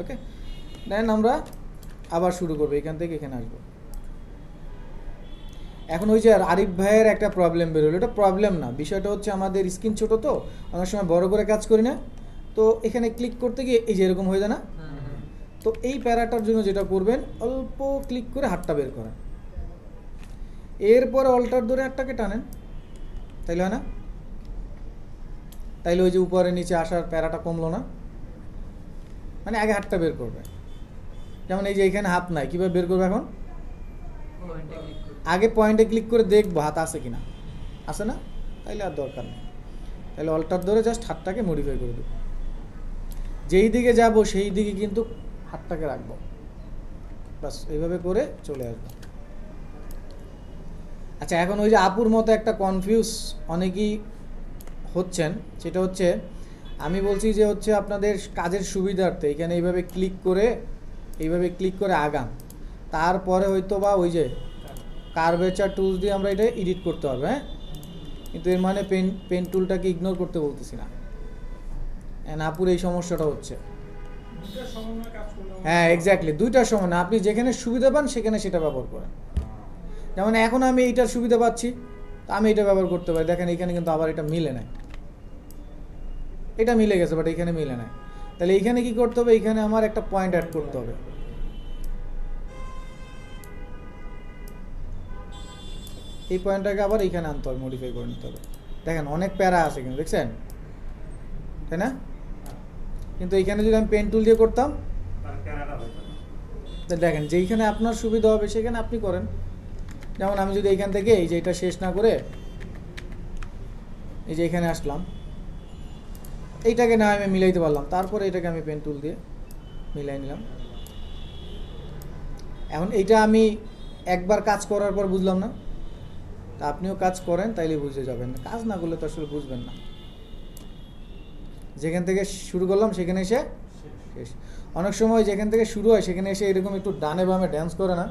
ওকে, দেন আমরা আবার শুরু করবো, এখান থেকে এখানে আসবো। এখন ওই যে আরিফ ভাইয়ের একটা প্রবলেম বেরোলো, এটা প্রবলেম না, বিষয়টা হচ্ছে আমাদের স্ক্রিন ছোটো তো অনেক সময় বড় করে কাজ করি না, তো এখানে ক্লিক করতে গিয়ে এই যে এরকম হয়ে যায় না। তো এই প্যারাটার জন্য যেটা করবেন, অল্প ক্লিক করে হাতটা বের করেন, এরপরে অল্টার ধরে হাতটাকে টানেন, তাইলে হয় না। তাইলে ওই যে উপরে নিচে আসার প্যারাটা কমলো না। মানে আগে হাতটা বের করবে, যেমন এই যে এখানে হাত নাই, কীভাবে বের করবে এখন, আগে পয়েন্টে ক্লিক করে দেখবো হাত আছে কিনা, আছে না, তাইলে আর দরকার নেই। তাহলে অল্টার ধরে জাস্ট হাতটাকে মডিফাই করে দেবো, যেই দিকে যাব সেই দিকে কিন্তু হাতটাকে রাখবো, বাস এইভাবে করে চলে আসবো। আচ্ছা, এখন ওই যে আপুর মতো একটা কনফিউজ অনেকেই হচ্ছেন, সেটা হচ্ছে আমি বলছি যে হচ্ছে আপনাদের কাজের সুবিধার্থে এখানে এইভাবে ক্লিক করে আগান, তারপরে হয়তো বা ওই যে কার্ভেচার টুলস দিয়ে আমরা এটা এডিট করতে পারবো। হ্যাঁ, কিন্তু এর মানে পেন টুলটাকে ইগনোর করতে বলতেছি না। আপুর এই সমস্যাটা হচ্ছে, হ্যাঁ এক্স্যাক্টলি, দুইটার সময় না, আপনি যেখানে সুবিধা পান সেখানে সেটা ব্যবহার করেন। যেমন এখন আমি এইটার সুবিধা পাচ্ছি, তা আমি এটা ব্যবহার করতে পারি। দেখেন এখানে কিন্তু আবার এটা মিলে নাই, এটা মিলে গেছে, বাট এখানে মিলে না। তাহলে এইখানে কি করতে হবে, এইখানে আমার একটা পয়েন্ট অ্যাড করতে হবে। এই পয়েন্টটাকে আবার এইখানে আনতে হবে, মডিফাই করে নিতে হবে। দেখেন অনেক প্যারা আছে কিন্তু, দেখছেন তাই না? কিন্তু এইখানে যদি আমি পেন টুল দিয়ে করতাম, তার ক্যানাডা হইতো না। তা দেখেন যেইখানে আপনার সুবিধা হবে সেখানে আপনি করেন। যেমন আমি যদি এইখান থেকে এই যে এটা শেষ না করে এই যে এখানে আসলাম, এইটাকে না আমি মিলাইতে পারলাম, তারপরে এটাকে আমি পেন টুল দিয়ে মিলাই নিলাম। এখন এইটা আমি একবার কাজ করার পর বুঝলাম না, তা আপনিও কাজ করেন তাইলে বুঝে যাবেন, কাজ না করলে তো আসলে বুঝবেন না। যেখান থেকে শুরু করলাম সেখানে এসে শেষ। অনেক সময় যেখান থেকে শুরু হয় সেখানে এসে এরকম একটু ডানে বামে ড্যান্স করে না,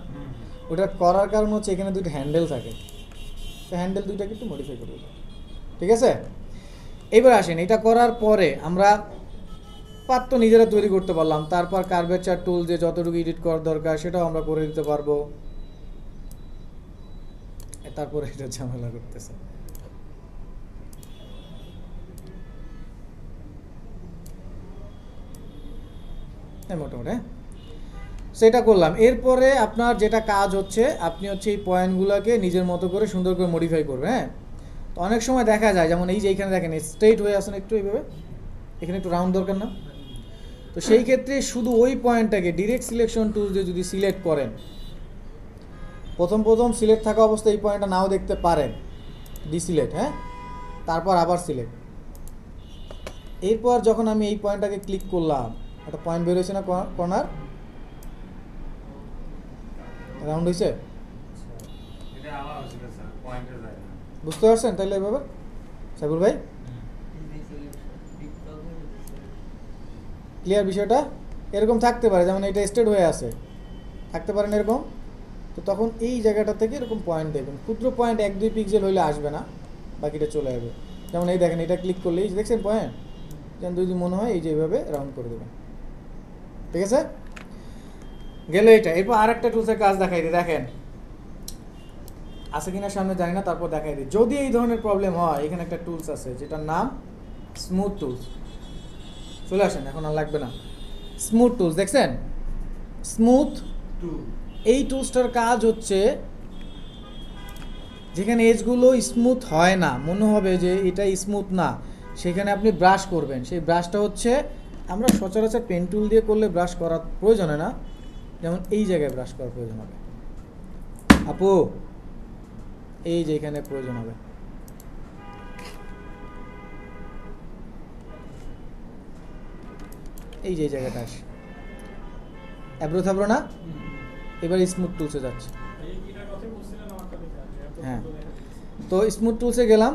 ওটা করার কারণ হচ্ছে এখানে দুটো হ্যান্ডেল থাকে, তো হ্যান্ডেল দুইটাকে একটু মডিফাই করে দিলাম। ঠিক আছে, এইবার আসেন, এটা করার পরে আমরা পাত তো নিজেরা তৈরি করতে পারলাম। তারপর কার্ভেচার টুল যে যতটুকু এডিট করার দরকার সেটাও আমরা করে দিতে পারবো। তারপরে এটা ঝামেলা করতেছে। মোটামুটি সেটা করলাম। এরপরে আপনার যেটা কাজ হচ্ছে, আপনি হচ্ছে এই পয়েন্টগুলোকে নিজের মতো করে সুন্দর করে মডিফাই করবেন। হ্যাঁ, তো অনেক সময় দেখা যায়, যেমন এই যে এইখানে দেখেন স্ট্রেইট হয়ে আসেন একটু এইভাবে, এখানে একটু রাউন্ড দরকার না? তো সেই ক্ষেত্রে শুধু ওই পয়েন্টটাকে ডিরেক্ট সিলেকশন টুল দিয়ে যদি সিলেক্ট করেন, প্রথম সিলেক্ট থাকা অবস্থায় এই পয়েন্টটা নাও দেখতে পারেন, ডিসিলেক্ট, হ্যাঁ, তারপর আবার সিলেক্ট। এরপর যখন আমি এই পয়েন্টটাকে ক্লিক করলাম, একটা পয়েন্ট বের হয়েছে না কর্নার, রাউন্ড হয়েছে, এটা আমার হয়েছিল স্যার, পয়েন্টে যায় না। বুঝতে পারছেন? তাহলে এভাবে সাইবুল ভাই ক্লিয়ার বিষয়টা? এরকম থাকতে পারে, যেমন এটা স্ট্রেট হয়ে আছে, থাকতে পারেন এরকম। তো তখন এই জায়গাটা থেকে এরকম পয়েন্ট দেবেন, ক্ষুদ্র পয়েন্ট 1-2 পিক্সেল হইলে আসবে না, বাকিটা চলে যাবে। যেমন এই দেখেন, এটা ক্লিক করলে এই দেখছেন পয়েন্ট, যেন যদি মনে হয় এই যে এইভাবে রাউন্ড করে দেবেন। ঠিক আছে, গেল এটা। এরপর আর একটা টুলসের কাজ দেখাই দিই, দেখেন আছে কিনা সামনে জানি না, তারপর দেখাই দিই। যদি এই ধরনের প্রবলেম হয়, এখানে একটা টুলস আছে যেটার নাম স্মুথ টুলস। চলে আসেন, এখন আর লাগবে না। স্মুথ টুলস দেখছেন, স্মুথ টুল এই টুলসটার কাজ হচ্ছে যেখানে এজগুলো স্মুথ হয় না, মনে হবে যে এটা স্মুথ না, সেখানে আপনি ব্রাশ করবেন। সেই ব্রাশটা হচ্ছে, আমরা সচরাচর পেন টুল দিয়ে করলে ব্রাশ করার প্রয়োজন হয় না, যেমন এই জায়গায় ব্রাশ করার প্রয়োজন হবে। আপু এই যে এখানে প্রয়োজন হবে, এই যে জায়গাটা আসে, অ্যাব্রো থাবরো না, এবার স্মুথ টুলসে যাচ্ছে। হ্যাঁ, তো স্মুথ টুলসে গেলাম,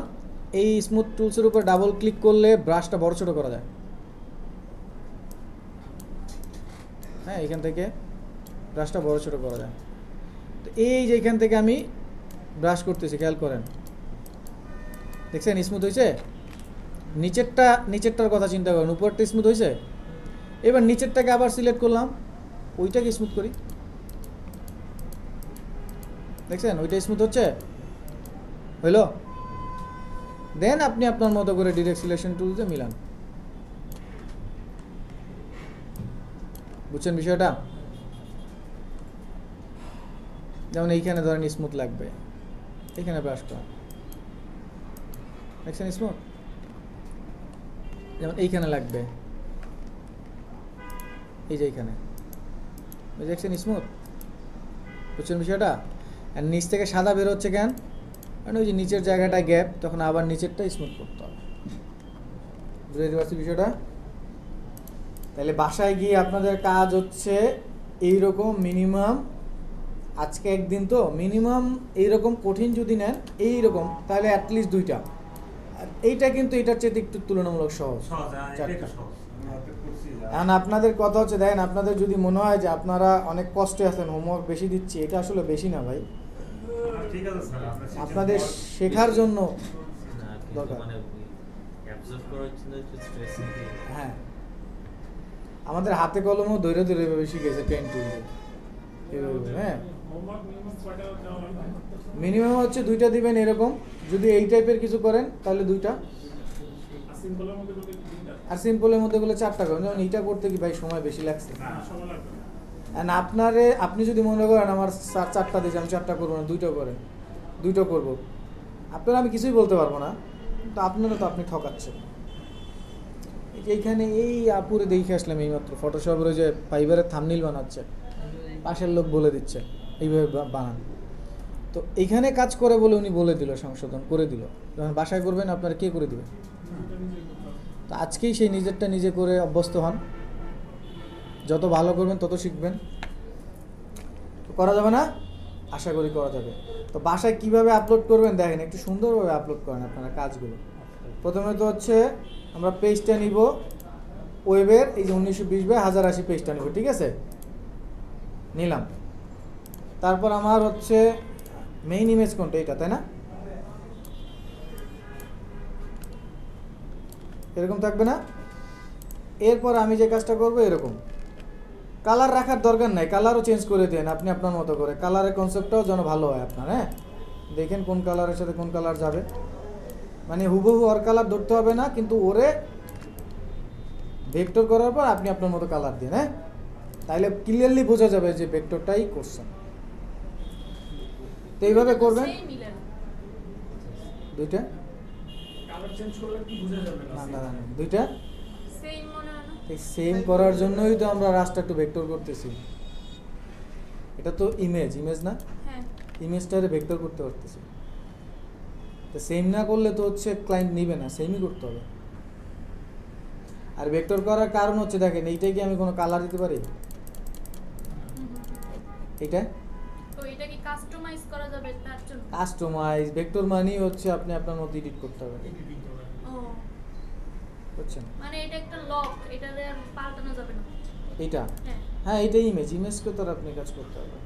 এই স্মুথ টুলসের উপর ডাবল ক্লিক করলে ব্রাশটা বড় ছোটো করা যায়। হ্যাঁ, এখান থেকে ব্রাশটা বড় ছোটো করা যায়। তো এই যে এখান থেকে আমি ব্রাশ করতেছি, খেয়াল করেন, দেখছেন স্মুথ হয়েছে। নিচেরটার কথা চিন্তা করেন, উপরটা স্মুথ হয়েছে। এবার নিচেরটাকে আবার সিলেক্ট করলাম, ওইটাকে স্মুথ করি, দেখছেন ওইটা স্মুথ হচ্ছে, হইল। দেন আপনি আপনার মতো করে ডিরেক্ট সিলেকশন টুল দিয়ে মিলান। বুঝছেন বিষয়টা? যেমন এইখানে ধরেন স্মুথ লাগবে, এখানে ব্রাশ করা, দেখছেন স্মুথ। যেমন এইখানে লাগবে, এই যে এইখানে, দেখছেন স্মুথ। বুঝছেন বিষয়টা? আর নিচ থেকে সাদা বেরোচ্ছে কেন? কারণ ওই যে নিচের জায়গাটা গ্যাপ, তখন আবার নিচেরটা স্মুথ করতে হবে। বুঝতে পারছি বিষয়টা? তাহলে বাসায় গিয়ে আপনাদের কাজ হচ্ছে এইরকম মিনিমাম, আজকে একদিন তো মিনিমাম এইরকম কঠিন যদি নেন এইরকম, তাহলে অ্যাটলিস্ট 2টা। আর এইটা কিন্তু এটার চেয়ে একটু তুলনামূলক সহজ, সহজ, এটা একটু 4টা। সহজ। আমি হয়তো করছি যা। এখন আপনাদের কথা হচ্ছে, দেখেন আপনাদের যদি মনে হয় যে আপনারা অনেক কষ্টে আছেন, হোমওয়ার্ক বেশি দিচ্ছি, এটা আসলে বেশি না ভাই, ঠিক আছে স্যার, আপনার system আপনাদের work- শেখার জন্য না, কিন্তু দরকার। মানে অ্যাবজর্ব করার জন্য একটু স্ট্রেস নিতে হ্যাঁ, আমাদের হাতে কলমও ধৈর্য ধরে এভাবে শিখেছে পেন টুল দিয়ে এভাবে। হ্যাঁ, মিনিমাম হচ্ছে 2টা দিবেন এরকম। যদি এই টাইপের কিছু করেন তাহলে 2টা, আর সিম্পলের মধ্যে গেলে 4টা করবেন, যেমন এইটা করতে কি ভাই সময় বেশি লাগছে। আর আপনি যদি মনে করেন আমার 4টা দিয়েছি, আমি 4টা করবো না, 2টা করেন, 2টো করবো, আপনারা আমি কিছুই বলতে পারবো না, তো আপনারা তো আপনি ঠকাচ্ছেন। এইখানে এই আপুরে দেখে আসলাম এইমাত্র ফটোশপের যে ফাইবারের থাম্বনেইল বানাচ্ছে, পাশের লোক বলে দিচ্ছে এইভাবে বানান। তো এইখানে কাজ করে বলে উনি বলে দিল, সংশোধন করে দিল। যখন বাসায় করবেন আপনারা কে করে দিবেন? তো আজকেই সেই নিজেরটা নিজে করে অভ্যস্ত হন, যত ভালো করবেন তত শিখবেন। তো করা যাবে না? আশা করি করা যাবে। তো বাসায় কিভাবে আপলোড করবেন দেখেন, একটু সুন্দরভাবে আপলোড করেন আপনারা কাজগুলো। প্রথমে তো হচ্ছে আমরা পেজটা নিব ওয়েবের, এই যে 1920x1080 পেজটা নিব, ঠিক আছে? নিলাম। তারপর আমার হচ্ছে মেইন ইমেজ কোনটা, এটা তাই না? এরকম থাকবে না? এরপর আমি যে কাজটা করব এরকম, কালার রাখার দরকার নাই, কালারও চেঞ্জ করে দেন আপনি আপনার মতো করে। কালারের কনসেপ্টটাও যেন ভালো হয় আপনার, হ্যাঁ দেখেন কোন কালারের সাথে কোন কালার যাবে, মানে হুবহু ওর কালার ধরতে হবে না, কিন্তু ওরে ভেক্টর করার পর আপনি আপনার মতো কালার দিন, হ্যাঁ তাইলে ক্লিয়ারলি বোঝা যাবে যে ভেক্টরটাই করছেন। তো এইভাবে করবেন। সেই মিলে না। দুইটা কালার চেঞ্জ করলে কি বোঝা যাবে না? না না না, দুইটা সেই মনে হয় না। এই সেম করার জন্যই তো আমরা রাস্তা একটু ভেক্টর করতেছি। এটা তো ইমেজ না, হ্যাঁ ইমেজটারে ভেক্টর করতে পারতেছি। তো সেম না করলে তো হচ্ছে ক্লায়েন্ট নিবে না, সেমই করতে হবে। আর ভেক্টর করার কারণ হচ্ছে দেখেন, এইটাই কি আমি কোনো কালার দিতে পারি? এইটা তো এটা কি কাস্টমাইজ করা যাবে তার জন্য? কাস্টমাইজ ভেক্টর মানেই হচ্ছে আপনি আপনার মতো এডিট করতে হবে, ও বুঝছেন? মানে এটা একটা লক, এটা আর পাল্টানো যাবে না। এইটা হ্যাঁ হ্যাঁ, এইটাই ইমেজকে তো আর আপনি কাজ করতে হবে।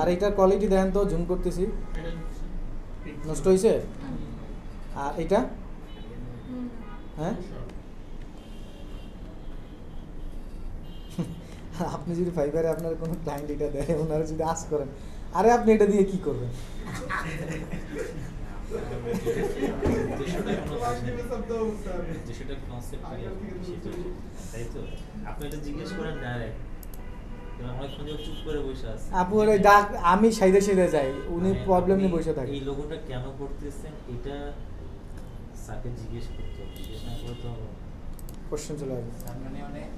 আর এইটার কোয়ালিটি দেখেন তো, জুম করতেছি, নষ্ট হয়েছে। আর এটা হুম। হ্যাঁ আপনি যদি ফাইবারে আপনার কোনো ক্লায়েন্ট এটা দেয়, ওনারা যদি আস করেন, আরে আপনি এটা দিয়ে কি করবেন? যেটা কনসেপ্ট তাই তো আপনি এটা জিজ্ঞেস করেন ডাইরেক্ট, অনেকক্ষণ ধরে চুপ করে বসে আছে। আপু ওই ডাক, আমি সাইডে সাইডে যাই, উনি প্রবলেম নিয়ে বসে থাকে। এই লোগোটা কেন করতেছেন এটা স্যারকে জিজ্ঞেস করতে হবে, জিজ্ঞেস না করে তো কোশ্চেন চলে আসবে। মানে অনেক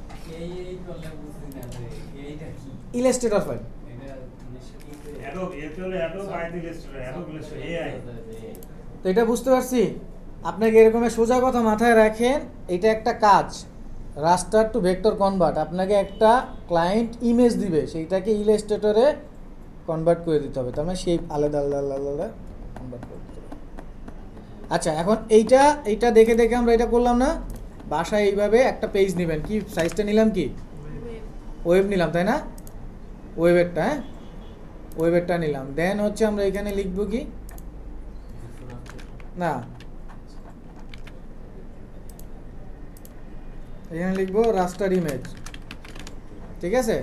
এই করলে বুঝতে না যে এইটা কি, ইলাস্ট্রেটর ফাইল, এটা Adobe FL Adobe illustrator Adobe Illustrator AI. তো এটা বুঝতে পারছি। আপনাকে এরকমের সোজা কথা মাথায় রাখেন, এটা একটা কাজ, রাস্টার টু ভেক্টর কনভার্ট। আপনাকে একটা ক্লায়েন্ট ইমেজ দিবে, সেইটাকে ইলাস্ট্রেটরে কনভার্ট করে দিতে হবে, তার মানে সেই আলাদা আলাদা আলাদা আলাদা কনভার্ট করে দিতে হবে। আচ্ছা, এখন এইটা দেখে দেখে আমরা এটা করলাম না, বাসায় এইভাবে একটা পেজ নেবেন। কি সাইজটা নিলাম? কি ওয়েব নিলাম, তাই না? ওয়েবেরটা, হ্যাঁ ওয়েবেরটা নিলাম। দেন হচ্ছে আমরা এখানে লিখব কি না, এখানে লিখবো রাস্টার ইমেজ, ঠিক আছে?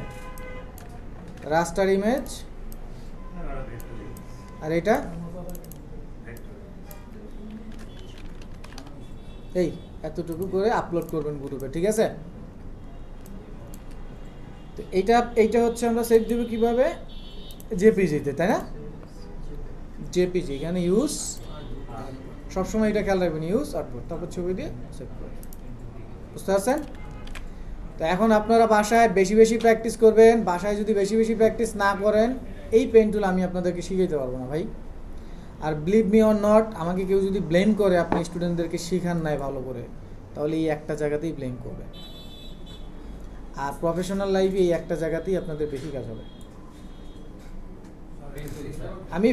রাস্টার ইমেজ। আর এটা এই এতটুকু করে আপলোড করবেন গ্রুপে, ঠিক আছে? তো এইটা হচ্ছে আমরা সেভ দেব কিভাবে? জেপিজিতে, তাই না? জেপিজি, এখানে ইউজ, সবসময় এটা খেয়াল রাখবেন, ইউজ আর্টবোর্ড, তারপর ছবি দিয়ে সেভ করবেন। বুঝতে পারছেন? তো এখন আপনারা বাসায় বেশি বেশি প্র্যাকটিস করবেন। বাসায় যদি বেশি বেশি প্র্যাকটিস না করেন, এই পেন টুল আমি আপনাদেরকে শিখাইতে পারবো না ভাই। আর বিলিভ মি অর নট, আমাকে কেউ যদি ব্লেম করে আপনি স্টুডেন্টদেরকে শেখান নাই ভালো করে, তাহলে এই একটা জায়গাতেই ব্লেম করবে। আর প্রফেশনাল লাইফে এই একটা জায়গাতেই আপনাদের বেশি কাজ হবে। আমি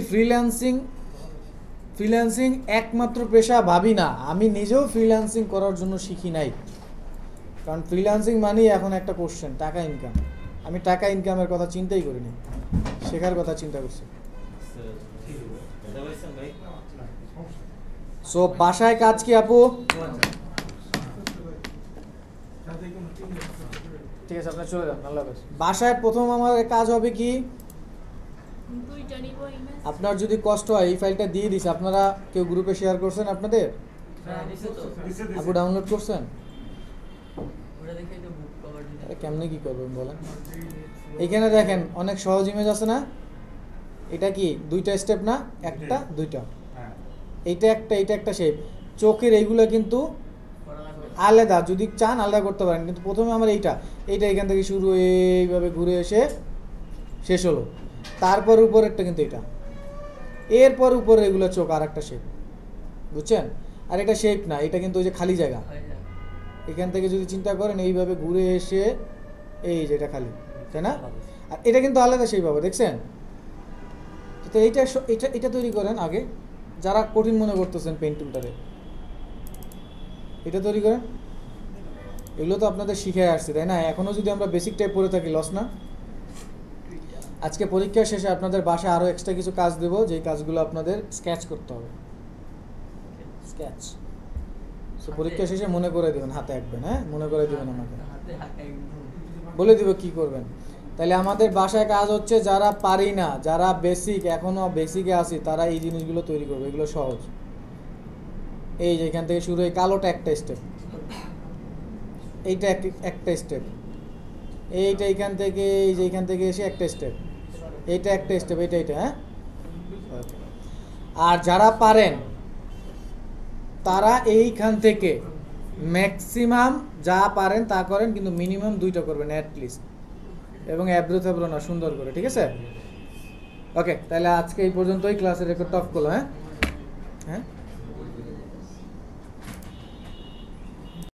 ফ্রিল্যান্সিং একমাত্র পেশা ভাবি না, আমি নিজেও ফ্রিল্যান্সিং করার জন্য শিখি নাই। কারণ ফ্রিল্যান্সিং মানেই এখন একটা কোশ্চেন, টাকা ইনকাম। আমি টাকা ইনকামের কথা চিন্তাই করিনি, শেখার কথা চিন্তা করছি। সো বাসায় কাজ কি আপু? ঠিক আছে, আপনার চলে যান, আল্লাহ হাফেজ। বাসায় প্রথম আমার কাজ হবে কি, দুইটা নিব ইমেজ। আপনার যদি কষ্ট হয় এই ফাইলটা দিয়ে দিস, আপনারা কেউ গ্রুপে শেয়ার করছেন আপনাদের? আপু ডাউনলোড করছেন? কেমনে কি করবেন বলেন? এইখানে দেখেন অনেক সহজ ইমেজ আছে না? এটা কি দুইটা স্টেপ না? একটা দুইটা, হ্যাঁ এইটা একটা শেপ। চোখের এইগুলো কিন্তু আলাদা, যদি চান আলাদা করতে পারেন, কিন্তু প্রথমে আমার এইটা এখান থেকে শুরু হয়ে এইভাবে ঘুরে এসে শেষ হলো। তারপর উপরেরটা কিন্তু এটা, এরপর উপরে এগুলো চোখ আর একটা শেপ, বুঝছেন? আর এটা শেপ না, এটা কিন্তু ওই যে খালি জায়গা। এখান থেকে যদি চিন্তা করেন এইভাবে ঘুরে এসে এই যে এটা খালি, তাই না? আর এটা কিন্তু আলাদা শেপ হবে, দেখছেন? তো এটা তৈরি করেন আগে, যারা কঠিন মনে করতেছেন পেন টুলটারে, এটা তৈরি করেন। এগুলো তো আপনাদের শিখে আসছে, তাই না? এখনও যদি আমরা বেসিক টাইপ পড়ে থাকি লস না? আজকে পরীক্ষা শেষে আপনাদের বাসায় আরও এক্সট্রা কিছু কাজ দেবো, যেই কাজগুলো আপনাদের স্কেচ করতে হবে, স্কেচ। তো পরীক্ষা শেষে মনে করে দেবেন, হাতে আঁকবেন, হ্যাঁ মনে করে দেবেন আমাকে, বলে দিব কি করবেন। তাহলে আমাদের বাসায় কাজ হচ্ছে, যারা পারি না, যারা বেসিক এখনও বেসিকে আসি, তারা এই জিনিসগুলো তৈরি করবে, এগুলো সহজ। এই যে এখান থেকে শুরু, এই কালোটা একটা স্টেপ, এইটা একটা স্টেপ, এইটা এখান থেকে এই যে এখান থেকে এসে একটা স্টেপ, এইটা একটা স্টেপ, এইটা হ্যাঁ। আর যারা পারেন তারা এইখান থেকে ম্যাক্সিমাম যা পারেন তা করেন, কিন্তু মিনিমাম 2টা করবেন অ্যাটলিস্ট, এবং অ্যাব্রো থ্যাব্রো না, সুন্দর করে, ঠিক আছে? ওকে, তাহলে আজকে এই পর্যন্তই, ক্লাসের রেকর্ড অফ করলো। হ্যাঁ হ্যাঁ।